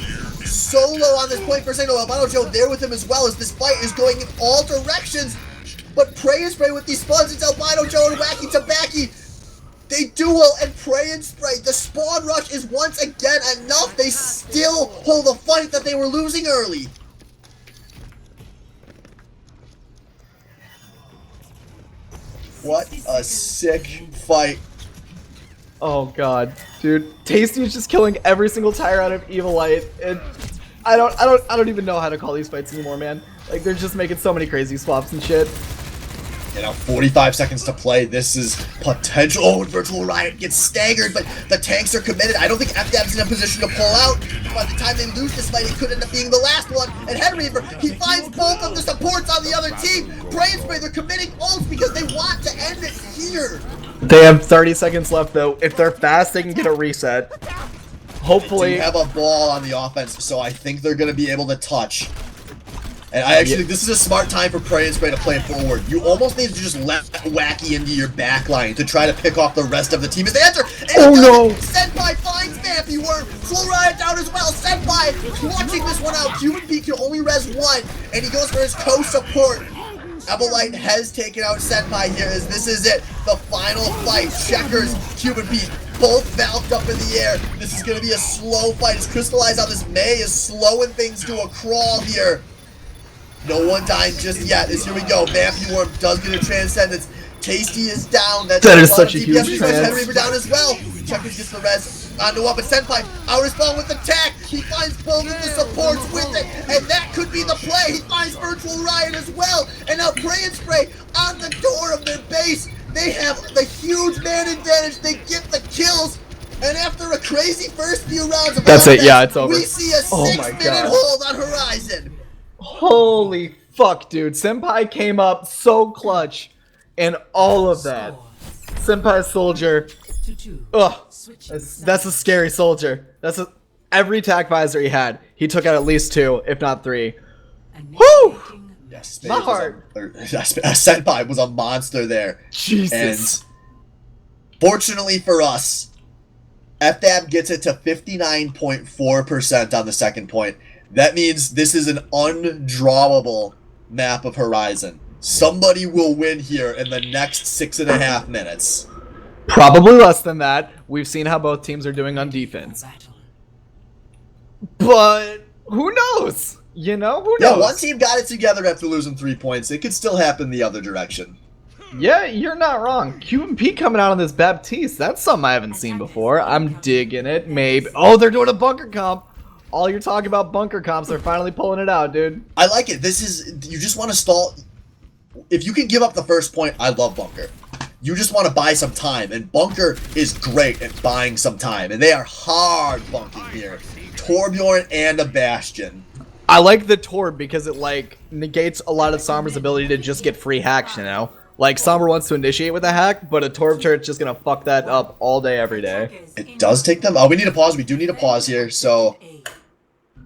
solo on this point for a second. Albino Joe there with him as well as this fight is going in all directions. But Prey and Spray with these spawns. It's Albino Joe and Wacky Tabaki. They duel and Prey and Spray. The spawn rush is once again enough. They still hold a fight that they were losing early. What a sick fight. Oh god, dude. Tasty is just killing every single tire out of Evil Light, and I don't even know how to call these fights anymore, man. Like they're just making so many crazy swaps and shit. You know, 45 seconds to play. This is potential. Oh, and Virtual Riot gets staggered, but the tanks are committed. I don't think FDAB's in a position to pull out. By the time they lose this fight, it could end up being the last one. And Head Reaver, he finds both of the supports on the other team. Prey and Spray, they're committing ults because they want to end it here. They have 30 seconds left, though. If they're fast, they can get a reset. Hopefully. They do have a ball on the offense, so I think they're going to be able to touch. And I actually think this is a smart time for Prey and Spray to play forward. You almost need to just let Wacky into your backline to try to pick off the rest of the team as they enter. And oh no! Senpai finds Vampy Worm. Slow Riot down as well. Senpai clutching this one out. Cuban Pete can only res 1, and he goes for his co-support. Ebolite has taken out Senpai here as this is it. The final fight. Checkers, Cuban Pete, both valved up in the air. This is going to be a slow fight. As Crystallize on this May is slowing things to a crawl here. No one dying just yet. As here we go. Vampy Worm does get a Transcendence. Tasty is down. That is such a huge trans. Head Reaver down as well. Checkers gets the res onto up. But Senpai out of spawn with attack. He finds both of the supports with it. And that could be the play. He finds Virtual Riot as well. And now Prey and Spray on the door of their base. They have the huge man advantage. They get the kills. And after a crazy first few rounds of that's offense, it. Yeah, it's over. We see a 6-minute hold on Horizon. Holy fuck, dude. Senpai came up so clutch and all of that. Senpai Soldier. Ugh. That's a scary soldier. Every attack visor he had, he took out at least 2, if not 3. Woo! Yes, my heart. Senpai was a monster there. Jesus. And fortunately for us, FDAB gets it to 59.4% on the second point. That means this is an undrawable map of Horizon. Somebody will win here in the next 6.5 minutes. Probably less than that. We've seen how both teams are doing on defense. But who knows? You know, who knows? Yeah, one team got it together after losing 3 points. It could still happen the other direction. Yeah, you're not wrong. Cuban Pete coming out on this Baptiste. That's something I haven't seen before. I'm digging it. Maybe. Oh, they're doing a bunker comp. All you're talking about bunker comps, they're finally pulling it out, dude. I like it. This is, you just want to stall. If you can give up the first point, I love bunker. You just want to buy some time, and bunker is great at buying some time, and they are hard bunking here. Torbjorn and a Bastion. I like the Torb because it, like, negates a lot of Sombra's ability to just get free hacks, you know? Like, Sombra wants to initiate with a hack, but a Torb turret's just gonna fuck that up all day, every day. It does take them. Oh, we need a pause. We do need a pause here, so...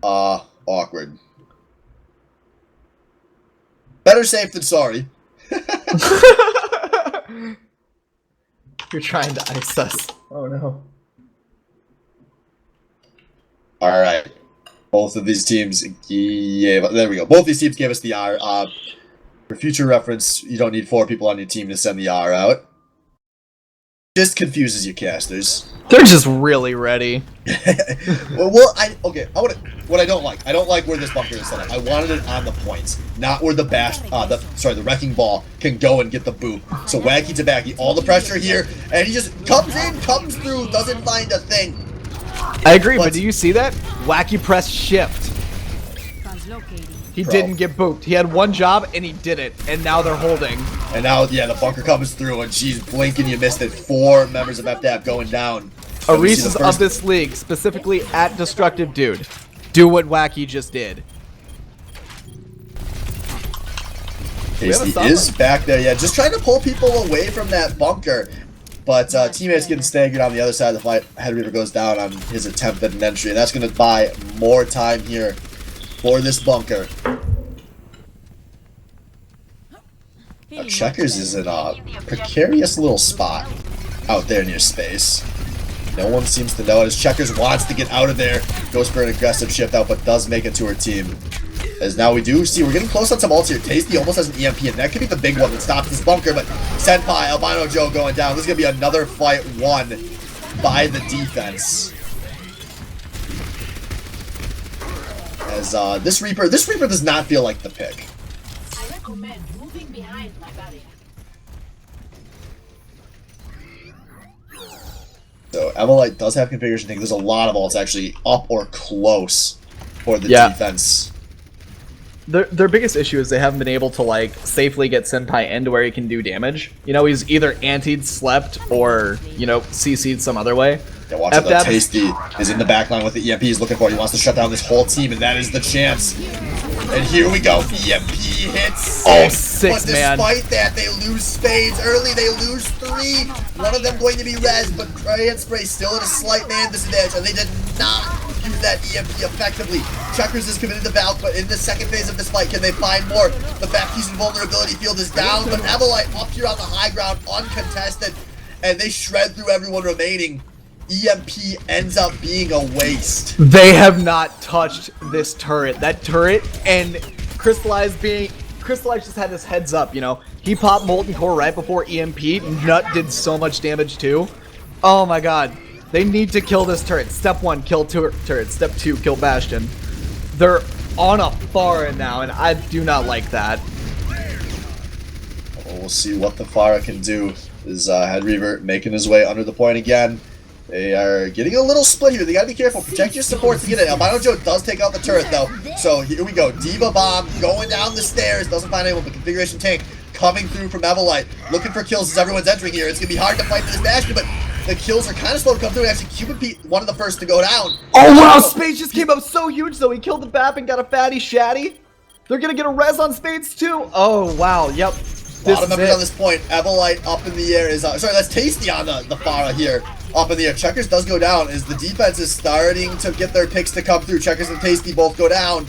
awkward. Better safe than sorry. You're trying to ice us. Oh, no. Alright. Both of these teams gave... There we go. Both these teams gave us the R. For future reference, you don't need 4 people on your team to send the R out. Just confuses you casters. They're just really ready. What I don't like where this bunker is set up. I wanted it on the points, not where the the wrecking ball can go and get the boot. So Wacky Tabaki, all the pressure here, and he just comes in, comes through, doesn't find a thing. I agree, but do you see that? Wacky press shift. He didn't get booped. He had one job and he did it, and now they're holding. And now, yeah, the bunker comes through, and she's blinking. You missed it. 4 members of FDAB going down. Aris is of this league, specifically at Destructive Dude. Do what Wacky just did. Tasty is back there, yeah, just trying to pull people away from that bunker. But teammates getting staggered on the other side of the fight. Head Reaver goes down on his attempt at an entry, and that's going to buy more time here for this bunker. Now, Checkers is in a precarious little spot out there near space. No one seems to know it, as Checkers wants to get out of there. Goes for an aggressive shift out, but does make it to her team. As now we do see, we're getting close on some ults here. Tasty almost has an EMP, and that could be the big one that stops this bunker, but Senpai, Albino Joe going down. This is going to be another fight won by the defense. As this Reaper does not feel like the pick. I recommend moving behind my barrier. So Evelite does have configuration. I think there's a lot of ults actually up or close for the defense. Their biggest issue is they haven't been able to, like, safely get Senpai into where he can do damage. You know, he's either antied, slept, or, you know, CC'd some other way. Yeah, watch it though. Tasty is in the backline with the EMP he's looking for. He wants to shut down this whole team, and that is the chance. And here we go. EMP hits 6. Oh, 6, but despite that, they lose spades early. They lose 3. One of them going to be res, but Cray and Spray still at a slight man disadvantage, and they did not use that EMP effectively. Checkers is committed to Valve, but in the second phase of this fight, can they find more? The Baptiste vulnerability field is down, but Evelite up here on the high ground, uncontested, and they shred through everyone remaining. EMP ends up being a waste. They have not touched this turret. That turret and Crystallize just had his heads up, you know. He popped Molten Core right before EMP. Nut did so much damage too. Oh my god. They need to kill this turret. Step 1, kill turret. Step 2, kill Bastion. They're on a Pharah now, and I do not like that. Well, we'll see what the Pharah can do. Is Head Reaver making his way under the point again. They are getting a little split here. They gotta be careful. Protect your supports to get it. Albino Joe does take out the turret though. So here we go. Diva Bomb going down the stairs. Doesn't find anyone, but Configuration Tank coming through from Evelite. Looking for kills as everyone's entering here. It's gonna be hard to fight for this Bastion, but the kills are kind of slow to come through. And actually, Cupid Pete, one of the first to go down. Oh wow, Spades just came up so huge though. He killed the Bap and got a fatty Shatty. They're gonna get a res on Spades too. Oh wow, yep. A lot of members on this point. Evelite up in the air is... sorry, that's Tasty on the Pharah here. Up in the air. Checkers does go down as the defense is starting to get their picks to come through. Checkers and Tasty both go down.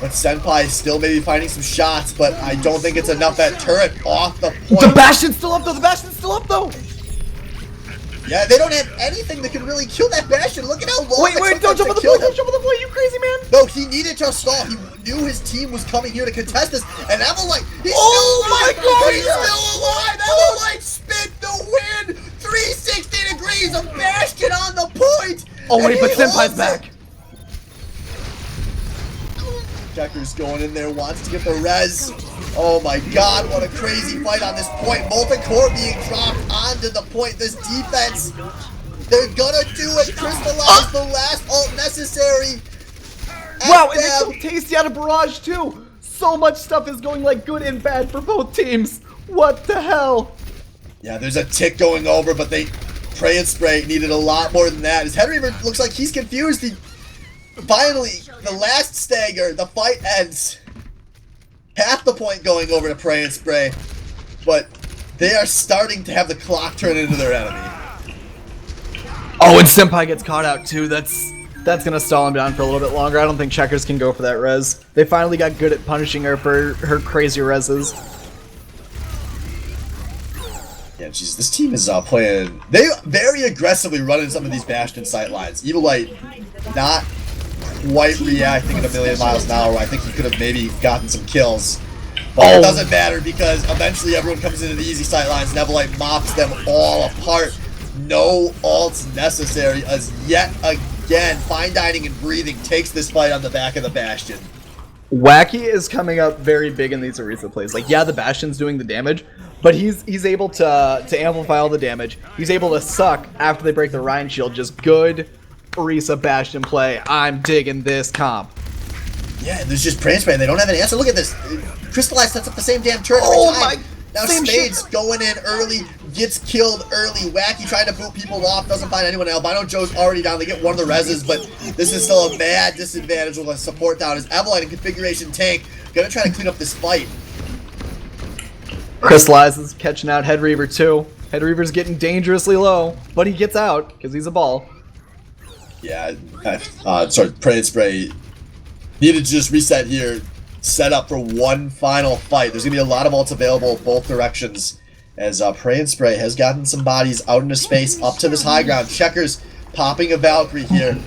But Senpai still maybe finding some shots, but I don't think it's enough. That turret off the point. The Bastion's still up though. The Bastion's still up though. Yeah, they don't have anything that can really kill that Bastion. Look at how long Wait, don't jump on the point. Don't jump on the point, you crazy man. No, he needed to stall. He knew his team was coming here to contest this. And Evelite, he's my still alive. god, He's still alive. Evelite spit the win. 360 degrees of Bastion on the point. Oh wait, but Senpai's back. Checkers going in there, wants to get the res. Oh my god, what a crazy fight on this point. Molten Core being dropped onto the point. This defense They're gonna do it. Crystallize the last ult necessary. Wow, and it's FDAB. so tasty out of Barrage too. So much stuff is going like good and bad for both teams. What the hell? Yeah, there's a tick going over, but they Pray and Spray needed a lot more than that. As Head Reaver looks like he's confused. Finally, the last stagger, the fight ends. Half the point going over to Pray and Spray, but they are starting to have the clock turn into their enemy. Oh, and Senpai gets caught out too. That's gonna stall him down for a little bit longer. I don't think Checkers can go for that res. They finally got good at punishing her for her crazy reses. Yeah, jeez, this team is playing. They very aggressively running some of these Bastion sight lines. Evilite not quite reacting at a million miles an hour. I think he could have maybe gotten some kills. But it doesn't matter because eventually everyone comes into the easy sight lines and Evilite mops them all apart. No ults necessary as yet again Fine Dining and Breathing takes this fight on the back of the Bastion. Wacky is coming up very big in these Orisa plays. Like, yeah, the Bastion's doing the damage, but he's able to amplify all the damage. He's able to suck after they break the Rhine shield. Just good Orisa Bastion play. I'm digging this comp. Yeah, there's just Pray and Spray. They don't have an answer. Look at this. Crystallize sets up the same damn turret Oh every time. my- Now same Spades shit. going in early, gets killed early. Wacky trying to boot people off, doesn't find anyone. Albino Joe's already down. They get one of the reses, but this is still a mad disadvantage with a support down. As Evelyn in configuration tank, gonna try to clean up this fight. Crystallize is catching out Head Reaver too. Head Reaver's getting dangerously low, but he gets out because he's a ball. Yeah, sorry, Pray and Spray needed to just reset here, set up for one final fight. There's gonna be a lot of ults available both directions as Pray and Spray has gotten some bodies out into space up to this high ground. Checkers popping a Valkyrie here,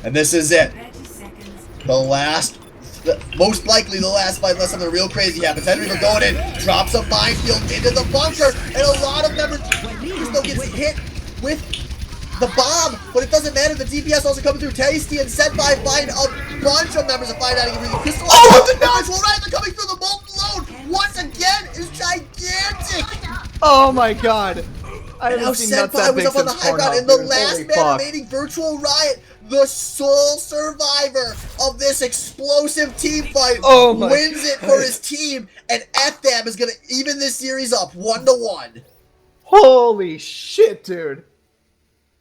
and this is it. 30 seconds. The last, most likely the last fight unless something real crazy happens. Head Reaver going in, drops a minefield into the bunker, and a lot of members, Crystal gets hit with the bomb, but it doesn't matter. The DPS also coming through. Tasty and Senpai find a bunch of members of Fine Dining and Breathing. Crystal, Oh, the nuts! well, right, they're coming through. The molten load once again is gigantic. Oh my god. I And now haven't seen nuts Senpai that was big up on the since high ground, Pornhub, and the dude. last Holy man fuck. remaining, Virtual Riot, the sole survivor of this explosive team fight, Oh my wins it God. for his team, and FDAB is going to even this series up 1-1. Holy shit, dude.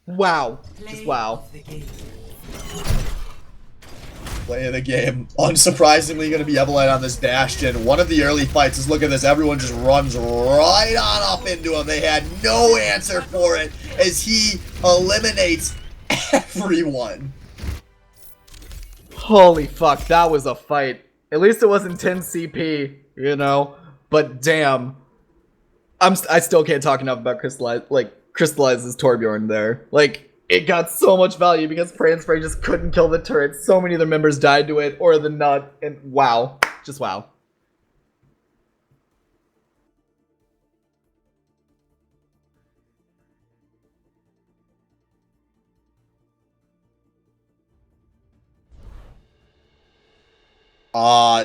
Wow. Just wow. Of the game. Play of the game. Unsurprisingly, going to be Evelyn on this Bastion. One of the early fights is, look at this, everyone just runs right on up into him. They had no answer for it as he eliminates everyone. Holy fuck, that was a fight. At least it wasn't 10 CP, you know? But damn. I still can't talk enough about Crystallizes Torbjorn there. Like, it got so much value because Pray and Spray just couldn't kill the turret. So many of their members died to it, or the nut, and wow. Just wow.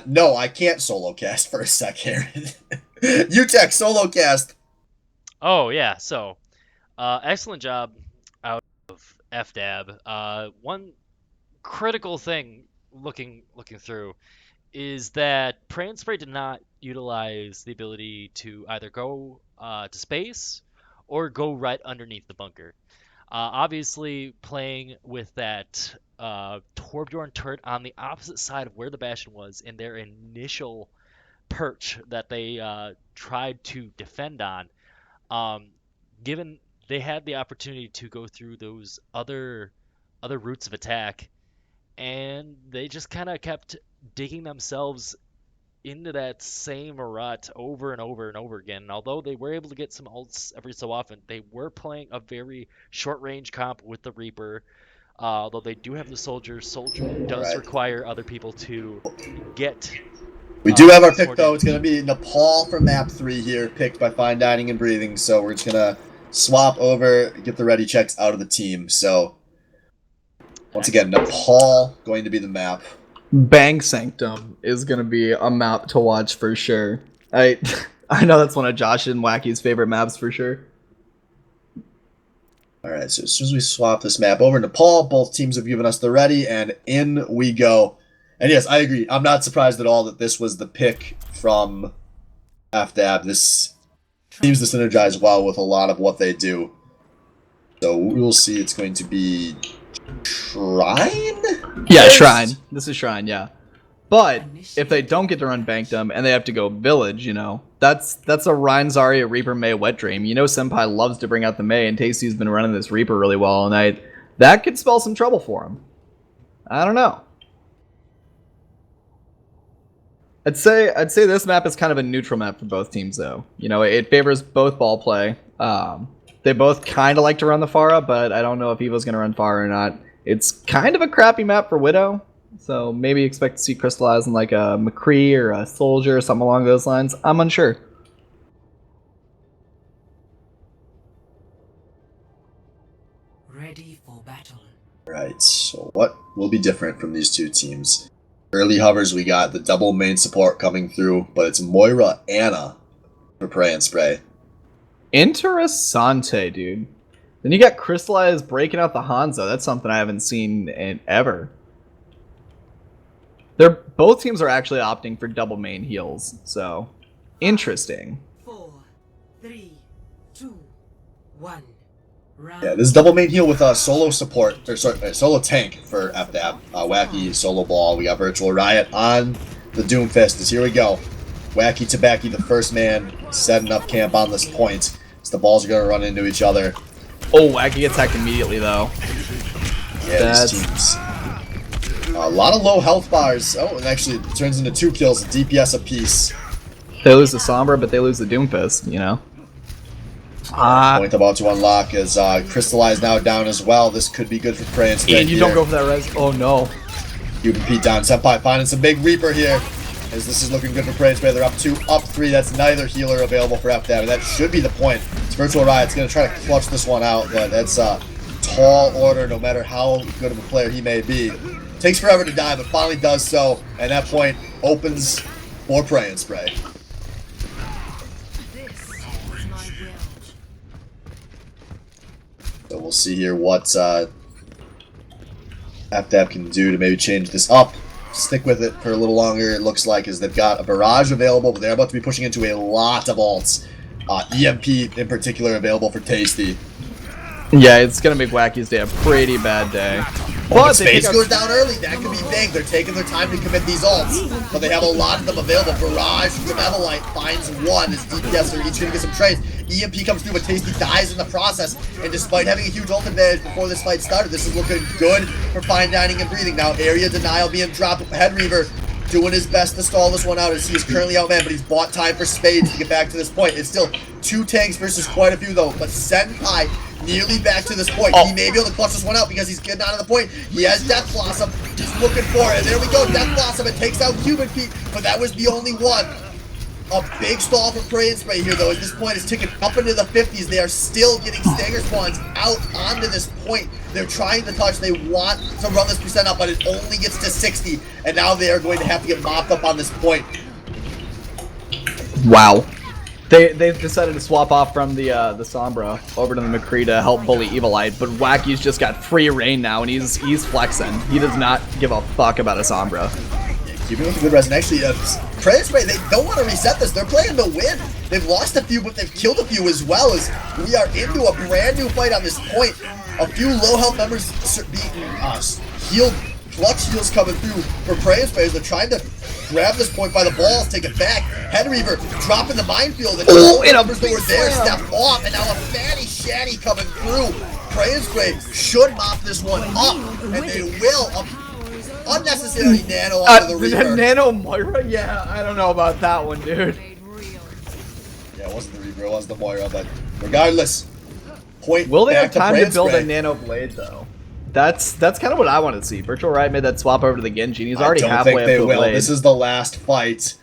No, I can't solo cast for a sec here. UTech solo cast. Oh yeah, so excellent job out of FDAB. One critical thing looking through is that Pray and Spray did not utilize the ability to either go to space or go right underneath the bunker. Obviously, playing with that Torbjorn turret on the opposite side of where the Bastion was in their initial perch that they tried to defend on, given they had the opportunity to go through those other routes of attack, and they just kind of kept digging themselves into that same rut over and over and over again. And although they were able to get some ults every so often, they were playing a very short range comp with the Reaper. Although they do have the Soldier. Soldier does Right. require other people to get. We do have our pick, sorted. though. It's going to be Nepal from map 3 here, picked by Fine Dining and Breathing. So we're just going to swap over, get the ready checks out of the team. So, once again, Nepal going to be the map. Bang Sanctum is gonna be a map to watch for sure. I know that's one of Josh and Wacky's favorite maps for sure. Alright, so as soon as we swap this map over to Paul, both teams have given us the ready, and in we go. And yes, I agree. I'm not surprised at all that this was the pick from FDAB. This seems to synergize well with a lot of what they do. So we will see. It's going to be Shrine? Yeah, Yes. Shrine. This is Shrine, yeah. But if they don't get to run Bankdom and they have to go Village, you know, that's a Rhine Zarya Reaper Mei wet dream. You know Senpai loves to bring out the Mei, and Tasty's been running this Reaper really well all night. That could spell some trouble for him. I don't know. I'd say this map is kind of a neutral map for both teams, though. You know, it favors both ball play. They both kind of like to run the Pharah, but I don't know if Evo's going to run Pharah or not. It's kind of a crappy map for Widow, so maybe expect to see Crystallize in like a McCree or a Soldier or something along those lines. I'm unsure. Ready for battle. Right, so what will be different from these two teams? Early hovers, we got the double main support coming through, but it's Moira Anna for Pray and Spray. Interessante, dude. Then you got Crystallize breaking out the Hanzo. That's something I haven't seen in ever. Both teams are actually opting for double main heals, so interesting. 4, 3, 2, 1. Round. Yeah, this is double main heal with solo support, or sorry, solo tank for FDAB. Wacky, solo ball. We got Virtual Riot on the Doomfist. As here we go. Wacky Tabaki, the first man, setting up camp on this point. As the balls are going to run into each other. Oh, Wacky gets hacked immediately, though. Yeah, these teams. A lot of low health bars. Oh, and actually it turns into 2 kills, DPS apiece. They lose the Sombra, but they lose the Doomfist, you know? Point about to unlock as Crystallize now down as well. This could be good for Pray and Spray. And you don't go for that res. Oh, no. Cuban Pete down. Senpai finding some big Reaper here. As this is looking good for Pray and Spray. They're up 2, up 3. That's neither healer available for FDAB. And that should be the point. It's Virtual Riot's going to try to clutch this one out, but that's a tall order no matter how good of a player he may be. Takes forever to die, but finally does so. And that point opens for Pray and Spray. This is my will. So we'll see here what FDAB can do to maybe change this up. Stick with it for a little longer, it looks like, as they've got a barrage available, but they're about to be pushing into a lot of ults. EMP in particular available for Tasty. Yeah, it's going to make Wacky's day a pretty bad day. But Space goes down early, that could be big. They're taking their time to commit these ults, but they have a lot of them available. Barrage from Evelite finds one as DPS are each going to get some trades. EMP comes through, but Tasty dies in the process. And despite having a huge ult advantage before this fight started, this is looking good for Fine Dining and Breathing. Now, area denial being dropped. Head Reaver doing his best to stall this one out as he is currently outmanned, but he's bought time for Spades to get back to this point. It's still 2 tanks versus quite a few, though. But Senpai nearly back to this point. He may be able to clutch this one out because he's getting out of the point. He has Death Blossom. He's looking for it. And there we go. Death Blossom. It takes out Cuban Pete, but that was the only one. A big stall for Pray and Spray here, though. At this point, it's ticking up into the 50s. They are still getting stagger spawns out onto this point. They're trying to touch. They want to run this percent up, but it only gets to 60. And now they are going to have to get mopped up on this point. Wow. They've decided to swap off from the Sombra over to the McCree to help bully Evilite, but Wacky's just got free reign now, and he's flexing. He does not give a fuck about a Sombra. Keeping with a good res, and actually, Pray and Spray, they don't want to reset this. They're playing to win. They've lost a few, but they've killed a few as well, as we are into a brand new fight on this point. A few low health members being healed, clutch heals coming through for Pray and Spray as they're trying to grab this point by the balls, take it back. Head Reaver dropping the minefield, and all the numbers that were there step off, and now a fatty shanty coming through. Pray and Spray should mop this one up, and they will. Unnecessarily nano onto the Reaper. Nano Moira? Yeah, I don't know about that one, dude. Yeah, it wasn't the Reaper, it was the Moira, but regardless, point Will they back have time Pray to and build Spray. a Nano Blade, though? That's kind of what I want to see. Virtual Riot made that swap over to the Genji, and he's already halfway up to a Blade. This is the last fight.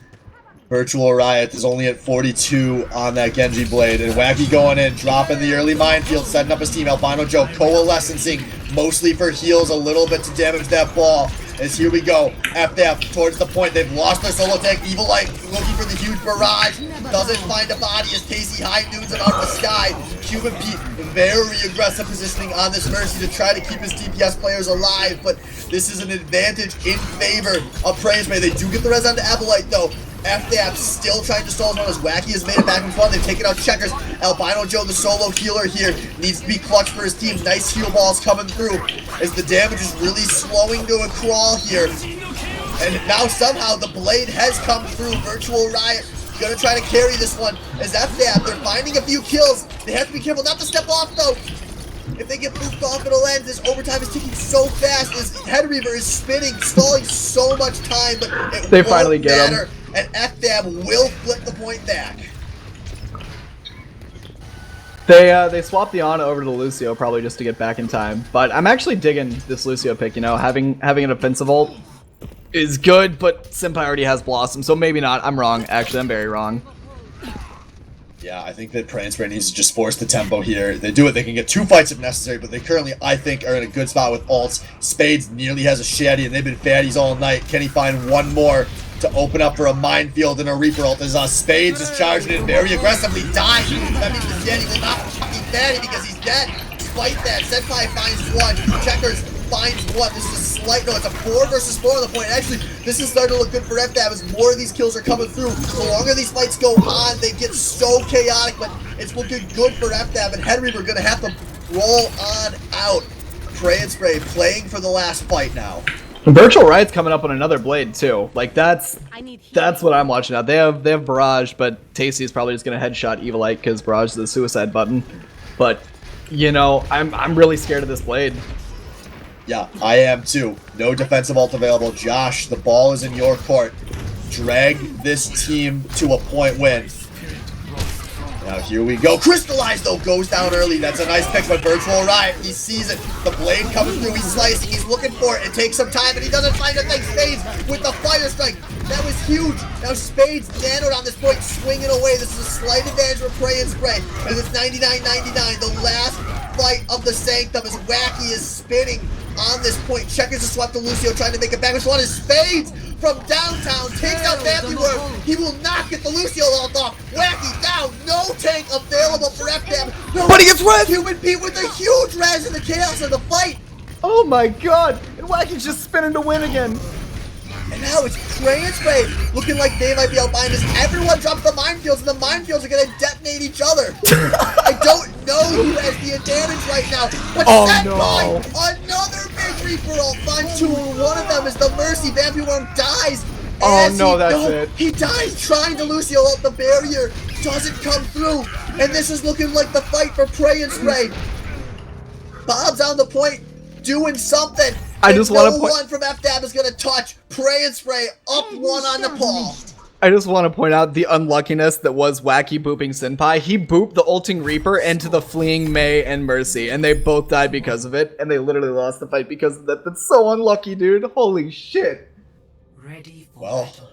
Virtual Riot is only at 42 on that Genji Blade, and Wacky going in, dropping the early minefield, setting up his team. Albino Joe coalescing, mostly for heals, a little bit to damage that ball. as here we go. FDAB towards the point. They've lost their solo tank. Evil Light looking for the huge barrage. Doesn't find a body as Casey High noons him out of the sky. Cuban Pete, very aggressive positioning on this Mercy to try to keep his DPS players alive, but this is an advantage in favor of Prainsbury. They do get the res onto Abolite though. FDAB still trying to stall as long as Wacky has made it back in front. They've taken out Checkers. Albino Joe, the solo healer here, needs to be clutch for his team. Nice heal balls coming through as the damage is really slowing to a crawl here. And now somehow the blade has come through. Virtual Riot gonna try to carry this one as FDAB, they're finding a few kills. They have to be careful not to step off though. If they get moved off, it'll end. This overtime is ticking so fast as Head Reaver is spinning, stalling so much time, but it They won't finally get matter. him. And FDAB will flip the point back. They swapped the Ana over to Lucio probably just to get back in time. But I'm actually digging this Lucio pick, you know, having an offensive ult is good, but Senpai already has Blossom, so maybe not. I'm wrong. Actually, I'm very wrong. Yeah, I think that Pransbury needs to just force the tempo here. They do it, they can get 2 fights if necessary, but they currently, I think, are in a good spot with ults. Spades nearly has a Shaddy, and they've been fatties all night. Can he find one more to open up for a minefield and a Reaper ult? As Spades is charging in very aggressively, dying. That means the Shaddy will not be fatty because he's dead. Despite that, Senpai finds one. Checkers finds one. This is a slight, no, it's a 4 versus 4 on the point. Actually, this is starting to look good for FDAB as more of these kills are coming through. The longer these fights go on, they get so chaotic, but it's looking good for FDAB, and Head Reaver are going to have to roll on out. Pray and Spray playing for the last fight now. Virtual Riot's coming up on another blade too. Like that's what I'm watching now. They have Barrage, but Tasty is probably just gonna headshot Evilite because Barrage is the suicide button. But you know, I'm really scared of this blade. Yeah, I am too. No defensive ult available. Josh, the ball is in your court. Drag this team to a point win. Now here we go. Crystallize though goes down early. That's a nice pick by Virtual Riot. He sees it. The blade coming through. He's slicing. He's looking for it. It takes some time and he doesn't find it. Thanks Spades with the Fire Strike. That was huge. Now Spades nanoed on this point, swinging away. This is a slight advantage for Pray and Spray. As it's 99-99. The last fight of the Sanctum as Wacky is spinning on this point. Checkers has swept to Lucio trying to make it back. Which one is Spades from downtown? Takes out Family Word. He will not get the Lucio ult off. Wacky down. No tank available for FDAB. No, But he gets res! Human Pete with a huge res in the chaos of the fight. Oh my god! And Wacky's just spinning to win again. And now it's Pray and Spray looking like they might be out behind us. Everyone drops the minefields, and the minefields are going to detonate each other. I don't know who has the advantage right now. But Oh, Senpai, no. another big Reaper ult finds 2. One of them is the Mercy. Vampire dies. Oh, As no, he- that's it. He dies trying to Lucio ult. The barrier doesn't come through. And this is looking like the fight for Pray and Spray. Bob's on the point, doing something. I just And wanna no point- one from FDAB is going to touch. Pray and Spray up 1 on Nepal. I just want to point out the unluckiness that was Wacky booping Senpai. He booped the ulting Reaper into the fleeing Mei and Mercy, and they both died because of it, and they literally lost the fight because of that. That's so unlucky, dude. Holy shit. Ready for Well, battle.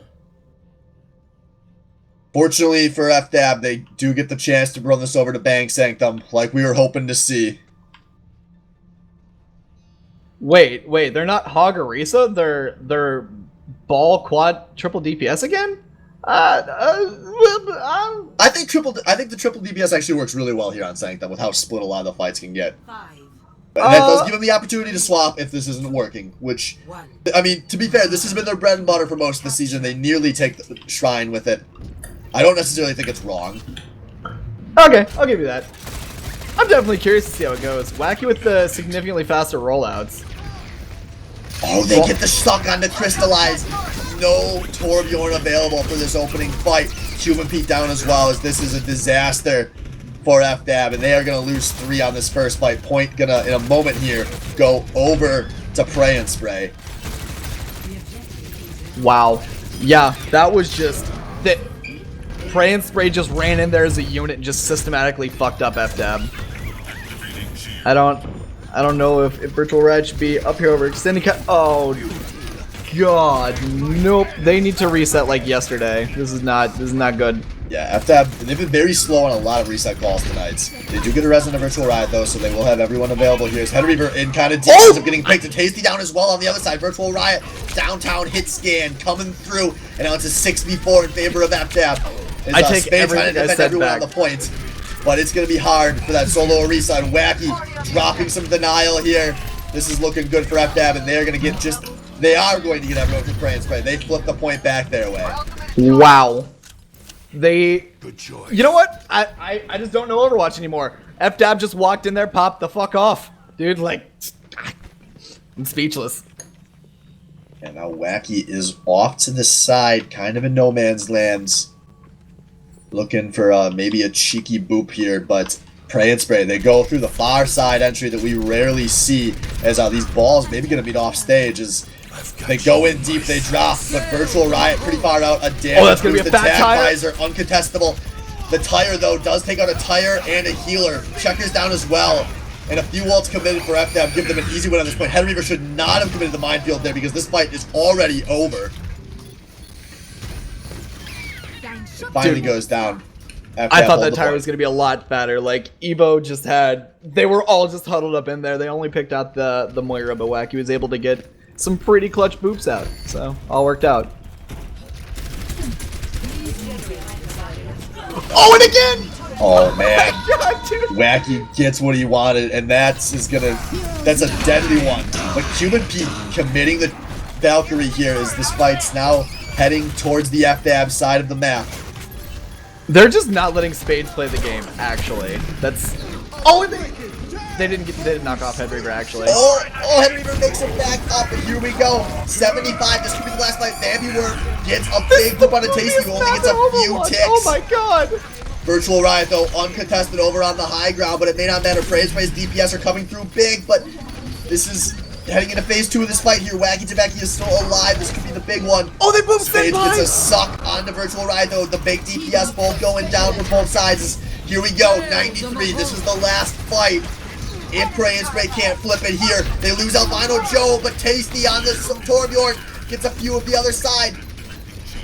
fortunately for FDAB, they do get the chance to run this over to Bang Sanctum, like we were hoping to see. Wait, they're not Hog Orisa? They're Ball Quad Triple DPS again? I think the triple DPS actually works really well here on Sanctum with how split a lot of the fights can get. 5, And that does give them the opportunity to swap if this isn't working, which, 1. I mean, to be fair, this has been their bread and butter for most of the season. They nearly take the Shrine with it. I don't necessarily think it's wrong. Okay, I'll give you that. I'm definitely curious to see how it goes. Wacky with the significantly faster rollouts. Oh, they get the suck on the Crystallize. No Torbjorn available for this opening fight. Cuban Pete down as well, as this is a disaster for FDAB, and they are going to lose 3 on this first fight. Point gonna, in a moment here, go over to Pray and Spray. Wow. Yeah, that was just... that. Pray and Spray just ran in there as a unit and just systematically fucked up FDAB. I don't know if Virtual Red should be up here over extended cut. Oh, god. Nope. They need to reset like yesterday. This is not good. Yeah, FDAB, they've been very slow on a lot of reset calls tonight. They do get a Resident Virtual Riot though, so they will have everyone available here. As Head Reaver in kind of deep, ends up getting picked and Tasty down as well on the other side. Virtual Riot, downtown hit scan coming through, and now it's a 6v4 in favor of FDAB. I take Spain everything trying to I defend said everyone back. on the point, but it's going to be hard for that solo Orisa. And Wacky dropping some denial here. This is looking good for FDAB, and they're going to get they are going to get everyone to Pray and Spray. They flipped the point back their way. Wow. They... Good choice. You know what? I just don't know Overwatch anymore. FDAB just walked in there, popped the fuck off. Dude, like... I'm speechless. And now Wacky is off to the side, kind of in no man's land. Looking for maybe a cheeky boop here, but Pray and Spray. They go through the far side entry that we rarely see as these balls maybe going to meet off stage as they go in deep, they drop, but Virtual Riot pretty far out. A damage that's gonna be a boost, fat attack tire. visor, uncontestable. The tire, though, does take out a tire and a healer. Checkers down as well. And a few ults committed for FDAB, give them an easy win on this point. Head Reaver should not have committed the minefield there because this fight is already over. It finally goes down. I thought that tire was going to be a lot better. Like, Evo just had... They were all just huddled up in there. They only picked out the Moira, but Wacky was able to get some pretty clutch boops out. So, all worked out. Oh, and again! Oh, man. God, dude. Wacky gets what he wanted, and that's a deadly one. But Cuban Pete committing the Valkyrie here as this fight's now heading towards the FDAB side of the map. They're just not letting Spades play the game, actually. That's... Oh, and they didn't knock off Head Reaver, actually. Oh, Head Reaver makes it back up, and here we go. 75, this could be the last fight. Vampy Worm gets a big flip on a Tasty, who only gets a few ticks. Oh my god! Virtual Riot, though, uncontested over on the high ground, but it may not matter. Praise DPS are coming through big, but this is heading into phase 2 of this fight here. Wacky Tabeki is still alive. This could be the big one. Oh, they moved Spades Senpai! gets a suck onto Virtual Riot, though. The big DPS bolt going down for both sides. Here we go, 93. This is the last fight. If Pray and Spray can't flip it here, they lose Albino Joe, but Tasty on this Torbjorn gets a few of the other side.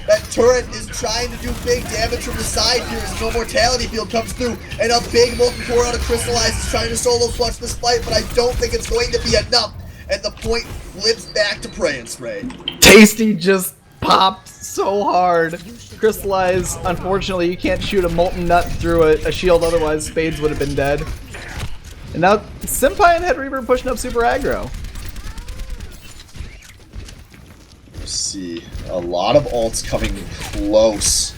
That turret is trying to do big damage from the side here as no mortality field comes through, and a big multi-core out of Crystallize is trying to solo clutch this fight, but I don't think it's going to be enough, and the point flips back to Pray and Spray. Tasty just popped so hard. Crystallize, unfortunately, you can't shoot a molten nut through a shield, otherwise Spades would have been dead. And now Senpai and Head Reaver pushing up super aggro. Let's see, a lot of ults coming close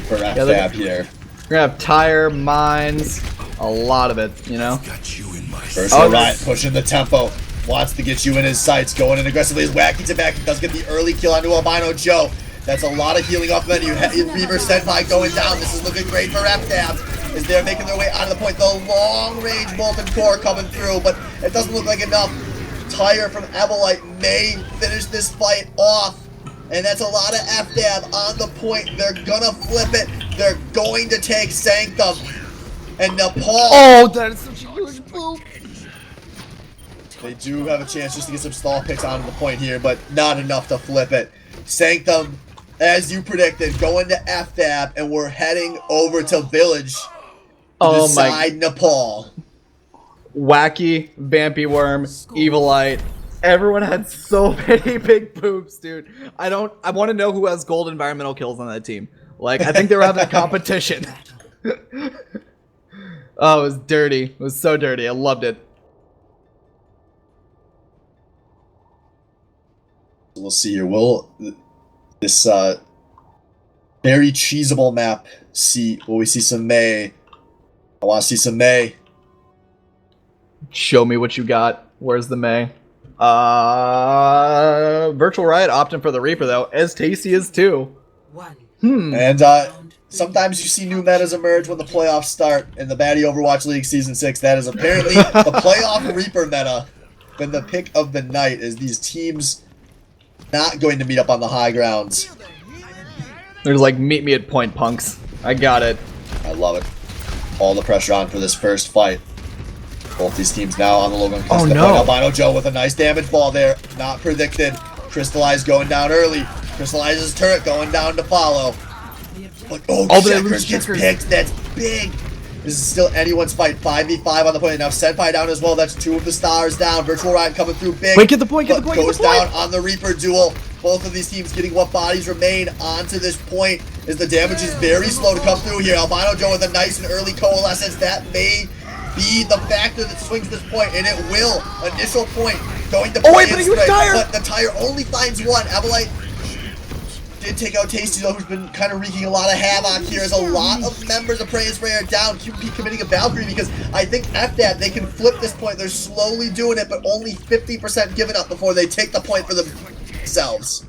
for FDAB here. We're gonna have tire, mines, a lot of it, you know? Got you in my Virtual Riot pushing the tempo, wants to get you in his sights, going in aggressively as Wacky Tabaki does get the early kill onto Albino Joe. That's a lot of healing off menu. Reaver Senpai going down. This is looking great for FDAB as they're making their way out of the point. The long-range Molten Core coming through, but it doesn't look like enough. Tire from Evelite may finish this fight off, and that's a lot of FDAB on the point. They're gonna flip it. They're going to take Sanctum and Nepal. Oh, that is such a huge boop. They do have a chance just to get some stall picks onto the point here, but not enough to flip it. Sanctum, as you predicted, going to FDAB, and we're heading over to Village to decide Nepal. Wacky, Vampy Worm, Evilite. Everyone had so many big poops, dude. I want to know who has gold environmental kills on that team. Like, I think they were having a competition. Oh, it was dirty. It was so dirty. I loved it. We'll see here. Will this very cheesable map will we see some May? I want to see some May. Show me what you got. Where's the May? Virtual Riot opting for the Reaper though, as Tasty is too. And sometimes you see new metas emerge when the playoffs start in the Baddie Overwatch League Season 6. That is apparently the playoff Reaper meta. Been the pick of the night as these teams not going to meet up on the high grounds. There's like, meet me at point, punks. I got it. I love it. All the pressure on for this first fight. Both these teams now on the low gun. Oh, no. Albino Joe with a nice damage ball there. Not predicted. Crystallize going down early. Crystallize's turret going down to follow. But, oh, Oh, but they lose Checkers gets Checkers. picked. That's big. This is still anyone's fight. 5v5 on the point. Now Senpai down as well. That's 2 of the stars down. Virtual Riot coming through big. Wait, get the point, get the But point, get goes the point. down on the Reaper duel. Both of these teams getting what bodies remain onto this point as the damage is very slow to come through here. Albino Joe with a nice and early coalescence. That may be the factor that swings this point, and it will. Initial point going to Oh, wait, Play but and he was Spray, tired. but the tire only finds one. Avalite did take out Tasty though, who's been kind of wreaking a lot of havoc here as a lot of members of Prey and Spray are down. QP committing a Valkyrie because I think FDAB, they can flip this point. They're slowly doing it, but only 50% giving up before they take the point for themselves.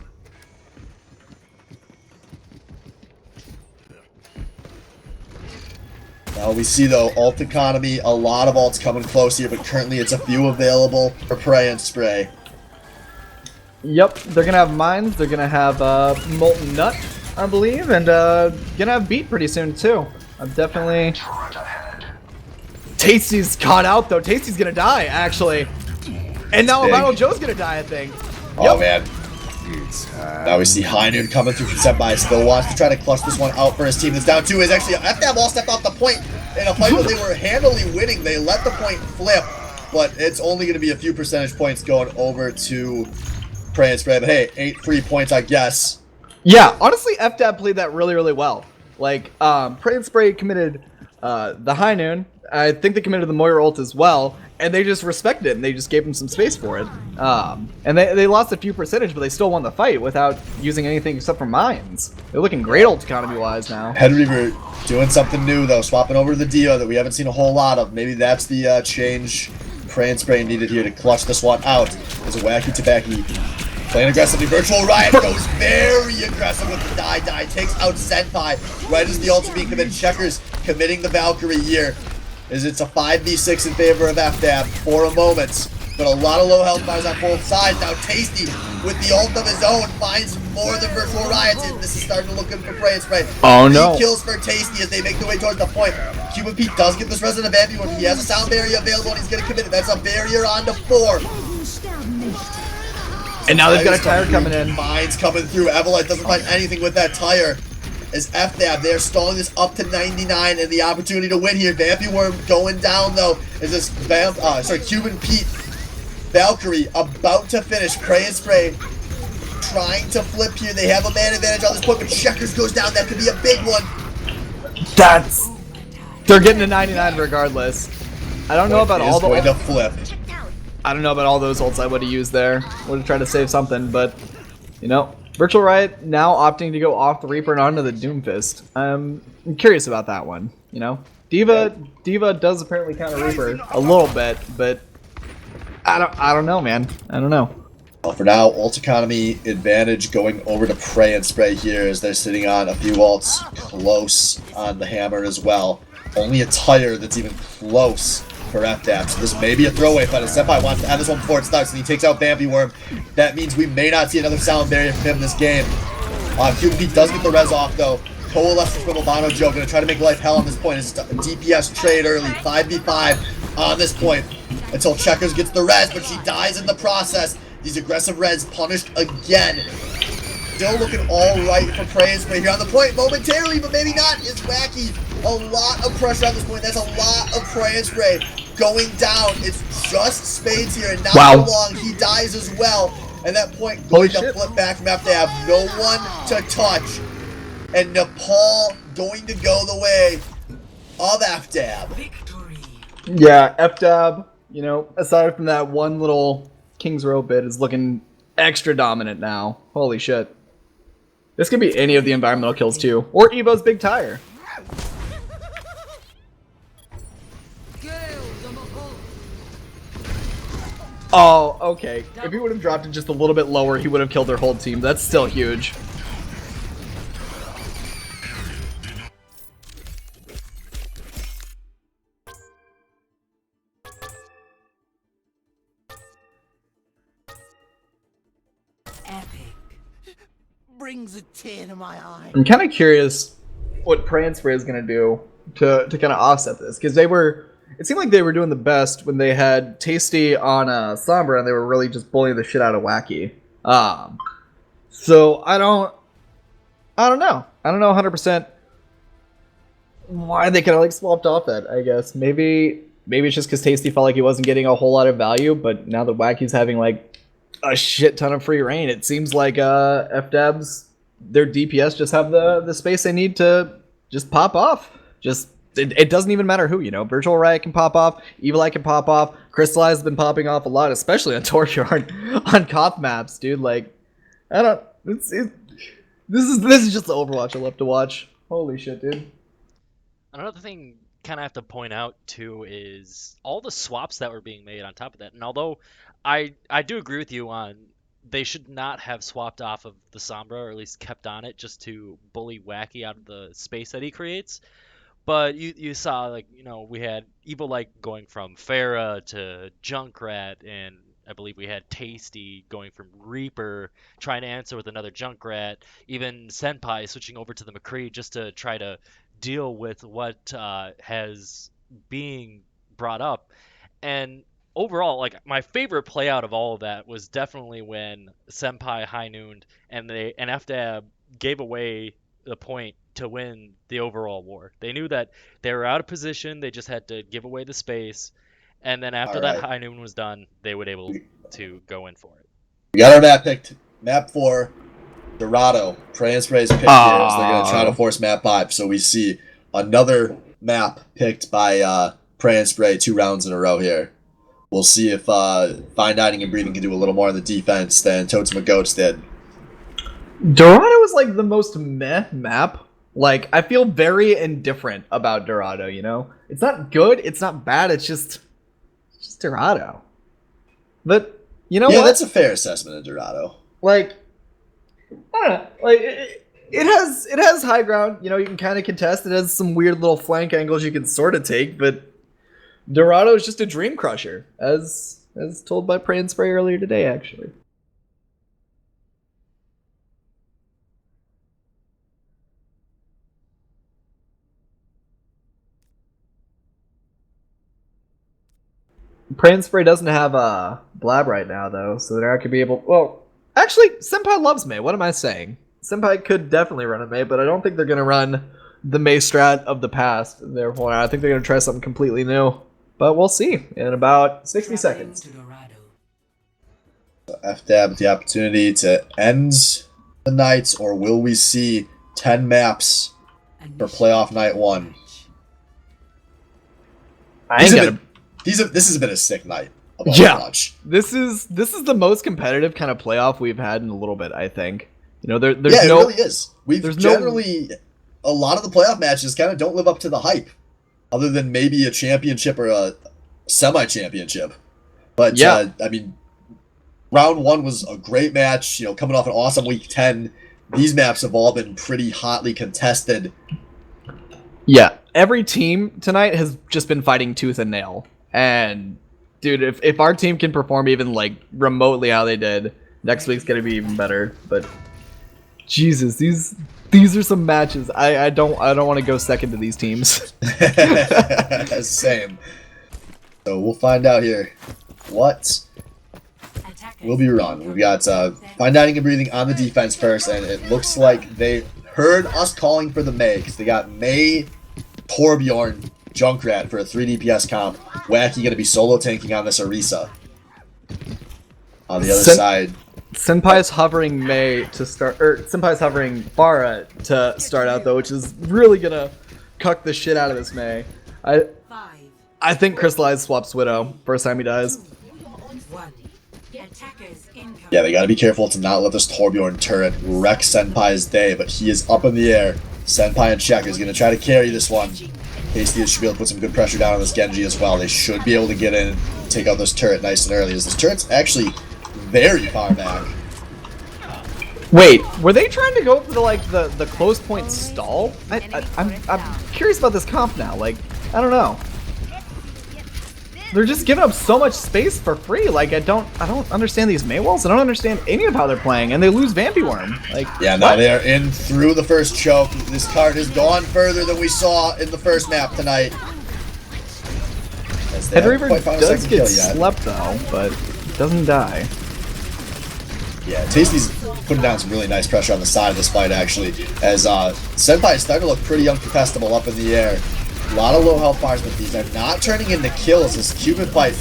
Now we see though, ult economy, a lot of ults coming close here, but currently it's a few available for Prey and Spray. Yep, they're gonna have mines. They're gonna have molten nut, I believe, and gonna have beat pretty soon too. I'm definitely. Tasty's caught out though. Tasty's gonna die actually, and now big. Albino Joe's gonna die. I think. Oh man. Now we see High Noon coming through from Senpai. Still wants to try to clutch this one out for his team. That's down 2 is actually FDAB all stepped off the point in a fight where they were handily winning. They let the point flip, but it's only going to be a few percentage points going over to Prey and Spray. But hey, 8 free points, I guess. Yeah, honestly, FDAB played that really, really well. Like, Prey and Spray committed the High Noon. I think they committed the Moira ult as well, and they just respected it, and they just gave him some space for it. And they lost a few percentage, but they still won the fight without using anything except for mines. They're looking great ult economy-wise now. Head Reaver doing something new, though, swapping over to the Dio that we haven't seen a whole lot of. Maybe that's the change Prey and Spray needed here to clutch this one out. There's a Wacky Tabaki playing aggressively. Virtual Riot goes very aggressive with the die. Takes out Senpai right as the ult being committed. Checkers committing the Valkyrie here. As it's a 5v6 in favor of FDAB for a moment. But a lot of low health bars on both sides. Now Tasty, with the ult of his own, finds more than Virtual Riot. This is starting to look good for Prey and Spray. Oh no. 3 kills for Tasty as they make their way towards the point. Cuban Pete does get this resident Bambi one. He has a sound barrier available and he's going to commit it. That's a barrier on to 4. And now they've got a tire coming in. Mines coming through. Evelite doesn't find anything with that tire. As FDAB, they're stalling this up to 99 and the opportunity to win here. Vampy Worm going down though. Is this Cuban Pete Valkyrie about to finish. Prey and Spray trying to flip here. They have a man advantage on this point, but Checkers goes down. That could be a big one. They're getting a 99 regardless. I don't know about all the. Going to flip. I don't know about all those ults I would have used there. Would have tried to save something, but you know. Virtual Riot now opting to go off the Reaper and onto the Doomfist. I'm curious about that one, you know? Diva does apparently counter Reaper a little bit, but I don't know, man. I don't know. Well, for now, ult economy advantage going over to Prey and Spray here as they're sitting on a few ults close on the hammer as well. Only a tire that's even close for FDAB, so this may be a throwaway fight. Senpai wants to have this one before it starts, and he takes out Vampy Worm. That means we may not see another sound barrier from him this game. Cuban Pete does get the res off, though. Coalesces from Albino Joe, gonna try to make life hell on this point. It's a DPS trade early, 5v5 on this point, until Checkers gets the res, but she dies in the process. These aggressive res punished again. Still looking all right for Prey and Spray here on the point momentarily, but maybe not. It's Wacky. A lot of pressure on this point. That's a lot of Prey and Spray going down. It's just Spades here, and not for long. He dies as well. And that point going to flip back from FDAB. No one to touch. And Nepal going to go the way of FDAB. Victory. Yeah, FDAB, you know, aside from that one little King's Row bit, is looking extra dominant now. Holy shit. This could be any of the environmental kills too. Or Evo's big tire. Oh, okay. If he would have dropped it just a little bit lower, he would have killed their whole team. That's still huge. Epic. Brings a tear to my eye. I'm kind of curious what Prey and Spray is going to do to kind of offset this. Because it seemed like they were doing the best when they had Tasty on Sombra and they were really just bullying the shit out of Wacky. So I don't know. I don't know 100% why they kind of like swapped off that. I guess maybe it's just because Tasty felt like he wasn't getting a whole lot of value, but now that Wacky's having like a shit ton of free reign, it seems like FDABs, their DPS just have the space they need to just pop off. Just it doesn't even matter who, you know. Virtual Riot can pop off, Evil Eye can pop off, Crystallize has been popping off a lot, especially on Torbjorn on COP maps, dude. Like, I don't. This is just the Overwatch I love to watch. Holy shit, dude. Another thing kind of have to point out too is all the swaps that were being made on top of that. And although I do agree with you on they should not have swapped off of the Sombra, or at least kept on it just to bully Wacky out of the space that he creates. But you saw, like, you know, we had Evil like going from Pharah to Junkrat, and I believe we had Tasty going from Reaper, trying to answer with another Junkrat. Even Senpai switching over to the McCree just to try to deal with what has being brought up. And overall, like, my favorite play out of all of that was definitely when Senpai high nooned and FDAB gave away the point to win the overall war. They knew that they were out of position, they just had to give away the space, and then after that high noon was done, they would able to go in for it. We got our map picked. Map 4, Dorado. Pray and Spray's picked here, so they're going to try to force map 5. So we see another map picked by Pray and Spray 2 rounds in a row here. We'll see if Fine Dining and Breathing can do a little more on the defense than Totem and Goats did. Dorado is like the most meh map. Like, I feel very indifferent about Dorado, you know? It's not good, it's not bad, it's just Dorado. But, you know what? Yeah, that's a fair assessment of Dorado. Like, I don't know. Like, it has high ground, you know, you can kind of contest. It has some weird little flank angles you can sort of take, but Dorado is just a dream crusher, as told by Pray and Spray earlier today, actually. Pray and Spray doesn't have a Blab right now, though, so they're not going to be able... Well, actually, Senpai loves Mei. What am I saying? Senpai could definitely run a Mei, but I don't think they're going to run the Mei strat of the past. Therefore, I think they're going to try something completely new. But we'll see in about 60 seconds. FDAB with the opportunity to end the night, or will we see 10 maps for playoff night 1? This has been a sick night of Overwatch. This is the most competitive kind of playoff we've had in a little bit, I think. You know, there's it no... really is. A lot of the playoff matches kind of don't live up to the hype, other than maybe a championship or a semi-championship. But, yeah. I mean, round 1 was a great match, you know, coming off an awesome week 10. These maps have all been pretty hotly contested. Yeah, every team tonight has just been fighting tooth and nail. And, dude, if our team can perform even, like, remotely how they did, next week's gonna be even better. But, Jesus, these are some matches. I don't want to go second to these teams. Same. So we'll find out here what will be run. We've got Fine Dining and Breathing on the defense first, and it looks like they heard us calling for the Mei, because they got Mei, Torbjorn, Junkrat for a 3 DPS comp. Wacky gonna be solo tanking on this Orisa. On the other side, Senpai's hovering Mei to start, or Senpai's hovering Pharah to start out though, which is really gonna cuck the shit out of this Mei. I think Crystallize swaps Widow first time he dies. Yeah, they gotta be careful to not let this Torbjorn turret wreck Senpai's day, but he is up in the air. Senpai and Check is gonna try to carry this one. Tasty should be able to put some good pressure down on this Genji as well. They should be able to get in and take out this turret nice and early, as this turret's actually very far back. Wait, were they trying to go for the close point stall? I'm curious about this comp now. Like, I don't know. They're just giving up so much space for free. Like, I don't understand these Mei walls. I don't understand any of how they're playing, and they lose Vampy Worm. Like, yeah, now they are in through the first choke. This card has gone further than we saw in the first map tonight. Head Reaver does get slept though, but doesn't die. Yeah, Tasty's putting down some really nice pressure on the side of this fight, actually, as Senpai is starting to look pretty uncontestable up in the air. A lot of low health bars, but these are not turning into kills. This Cuban fight,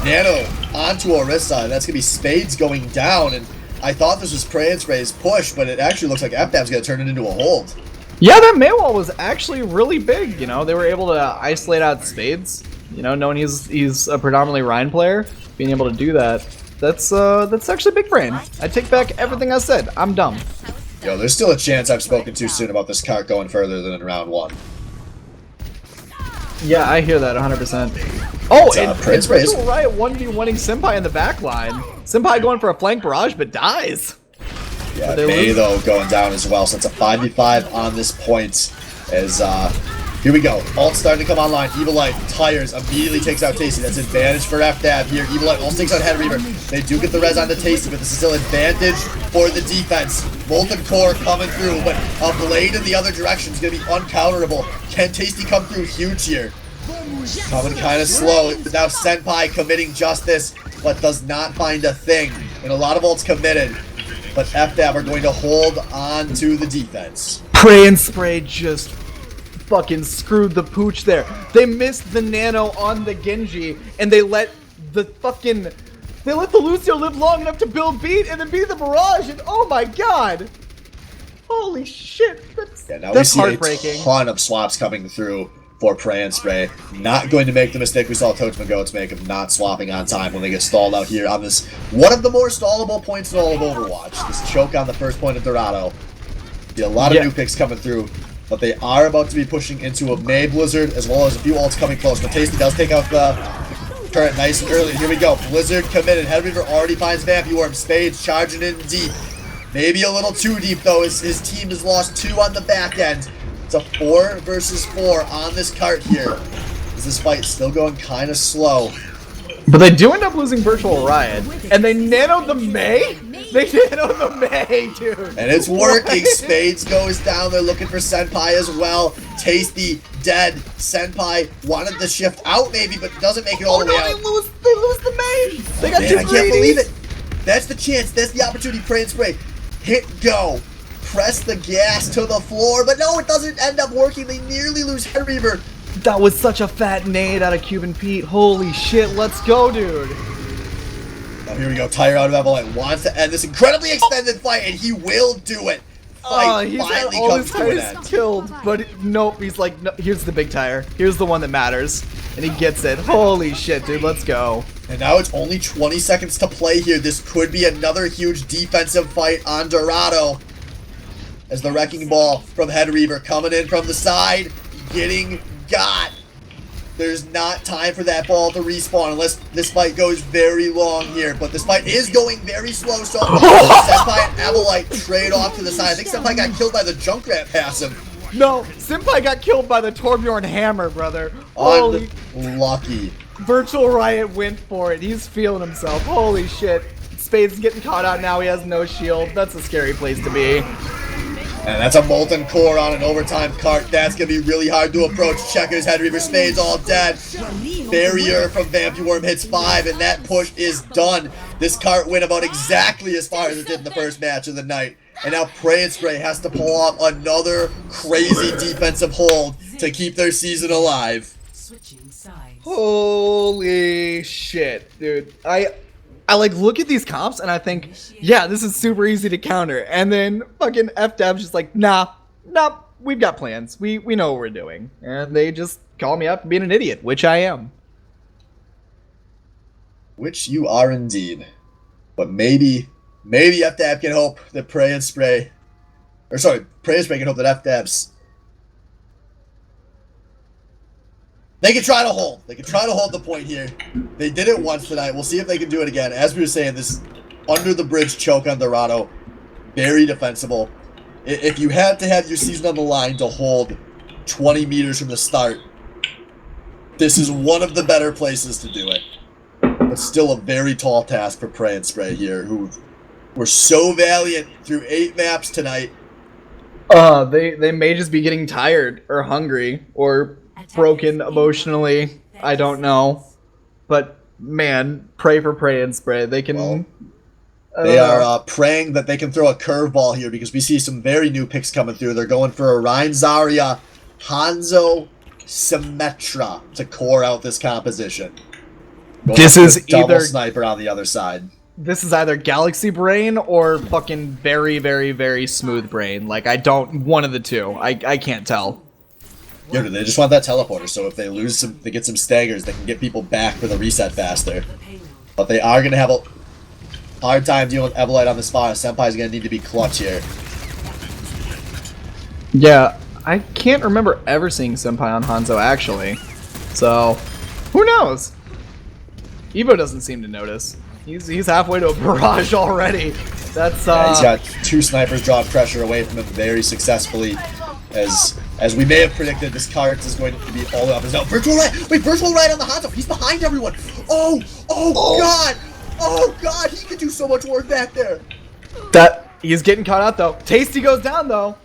Nano onto Orisa, and that's going to be Spades going down, and I thought this was Pray and Spray's push, but it actually looks like FDAB's going to turn it into a hold. Yeah, that Maywall was actually really big, you know, they were able to isolate out Spades, you know, knowing he's a predominantly Rhine player, being able to do that. That's actually big brain. I take back everything I said. I'm dumb. Yo, there's still a chance I've spoken too soon about this cart going further than in round 1. Yeah, I hear that 100%. Oh, and Prince Rays. Riot 1v1ing Senpai in the back line. Senpai going for a flank barrage, but dies. Yeah, May though going down as well, so it's a 5v5 on this point as here we go. Ult starting to come online. Evil Light tires, immediately takes out Tasty. That's advantage for FDAB here. Evil Light also takes out Head Reaver. They do get the res onto Tasty, but this is still advantage for the defense. Molten Core coming through, but a blade in the other direction is going to be uncounterable. Can Tasty come through huge here? Coming kind of slow. Now Senpai committing justice, but does not find a thing. And a lot of ults committed, but FDAB are going to hold on to the defense. Pray and Spray just fucking screwed the pooch there. They missed the Nano on the Genji, and they let the Lucio live long enough to build beat and then beat the barrage, and oh my god! Holy shit, that's heartbreaking. A ton of swaps coming through for Pray and Spray. Not going to make the mistake we saw Totem and Goats make of not swapping on time when they get stalled out here on this, one of the more stallable points in all of Overwatch. This choke on the first point of Dorado. Be a lot of new picks coming through, but they are about to be pushing into a May Blizzard as well as a few ults coming close. But Tasty does take out the turret nice and early. Here we go. Blizzard committed. Head Reaver already finds Vampy Spades charging in deep. Maybe a little too deep though, as his team has lost 2 on the back end. It's a 4 versus 4 on this cart here. Is this fight still going kind of slow? But they do end up losing Virtual Riot, and they nanoed the May? They nanoed the May, dude! And it's working! Spades goes down, they're looking for Senpai as well. Tasty, dead. Senpai wanted to shift out maybe, but doesn't make it all the way out. They lose the May! They got Man, I can't believe it! That's the chance, that's the opportunity, Pray and Spray. Hit go! Press the gas to the floor, but no, it doesn't end up working. They nearly lose Head Reaver. That was such a fat nade out of Cuban Pete. Holy shit, let's go, dude. Now here we go. Tire out of Evelyn wants to end this incredibly extended fight, and he will do it. Fight He's finally all comes his to an tires end. killed, but nope, he's like, no, here's the big tire. Here's the one that matters. And he gets it. Holy shit, dude, let's go. And now it's only 20 seconds to play here. This could be another huge defensive fight on Dorado. As the Wrecking Ball from Head Reaver coming in from the side, getting got. There's not time for that ball to respawn unless this fight goes very long here. But this fight is going very slow so far. Senpai and Avalite trade off to the side. I think Senpai got killed by the Junkrat passive. No, Senpai got killed by the Torbjorn Hammer, brother. Holy... Unlucky. Virtual Riot went for it. He's feeling himself. Holy shit. Spades getting caught out now. He has no shield. That's a scary place to be. And that's a Molten Core on an overtime cart. That's going to be really hard to approach. Checkers, Head Reaver, Spades all dead. Barrier from Vampy hits 5, and that push is done. This cart went about exactly as far as it did in the first match of the night. And now Pray and Spray has to pull off another crazy defensive hold to keep their season alive. Switching sides. Holy shit, dude. I like look at these comps and I think, yeah, this is super easy to counter. And then fucking FDAB's just like, nah, we've got plans. We know what we're doing. And they just call me up being an idiot, which I am. Which you are indeed. But maybe FDAB can hope that Pray and Spray, or sorry, Pray and Spray can hope that FDAB's, they can try to hold. They can try to hold the point here. They did it once tonight. We'll see if they can do it again. As we were saying, this under the bridge choke on Dorado, very defensible. If you had to have your season on the line to hold 20 meters from the start, this is one of the better places to do it. But still a very tall task for Pray and Spray here, who were so valiant through 8 maps tonight. They may just be getting tired or hungry or broken emotionally. I don't know. But man, pray for Pray and Spray. They can They are praying that they can throw a curveball here because we see some very new picks coming through. They're going for a Ryan Zarya, Hanzo, Symmetra to core out this composition. This is double either sniper on the other side. This is either Galaxy Brain or fucking very, very, very smooth brain. Like, I don't... One of the two. I can't tell. Yeah, they just want that teleporter, so if they lose some... They get some staggers, they can get people back for the reset faster. But they are going to have a hard time dealing with Evelite on the spot. Senpai's going to need to be clutch here. Yeah, I can't remember ever seeing Senpai on Hanzo, actually. So, who knows? Evo doesn't seem to notice. He's halfway to a barrage already. That's Yeah, he's got 2 snipers drawing pressure away from him very successfully. As we may have predicted, this card is going to be all up. Now, virtual right! Wait, virtual right on the Hanzo! He's behind everyone! Oh god! Oh god! He could do so much work back there! He's getting caught out, though. Tasty goes down, though.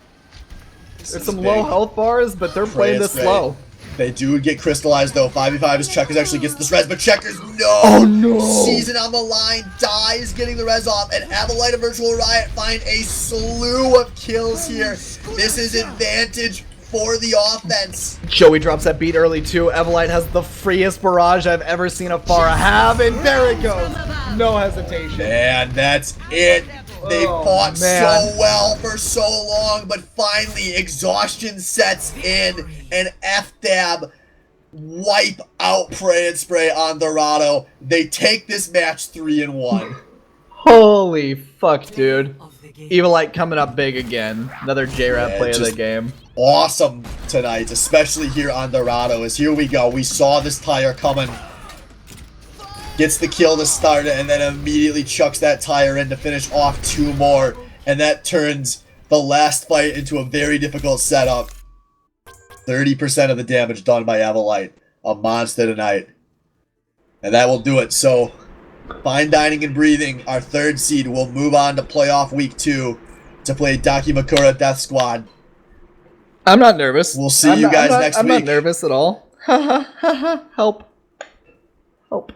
There's some low health bars, but they're playing this slow. They do get crystallized though. 5v5 as Checkers actually gets this res, but Checkers, no! Oh no! Season on the line, dies getting the res off, and Avalite and Virtual Riot find a slew of kills here. This is advantage for the offense. Joey drops that beat early too. Evelite has the freest barrage I've ever seen a Pharah have, and there it goes. No hesitation. And that's it. They fought so well for so long, but finally exhaustion sets in, and FDAB wipe out Pray and Spray on Dorado. They take this match 3-1. Holy fuck, dude. Evilite coming up big again. Another JRAP play of the game. Awesome tonight, especially here on Dorado, as here we go. We saw this tire coming. Gets the kill to start it, and then immediately chucks that tire in to finish off 2 more. And that turns the last fight into a very difficult setup. 30% of the damage done by Avalite. A monster tonight. And that will do it. So, fine dining and breathing, our 3rd seed will move on to playoff week 2 to play Dakimakura Death Squad. I'm not nervous. We'll see you guys next week. I'm not nervous at all. Help. Help.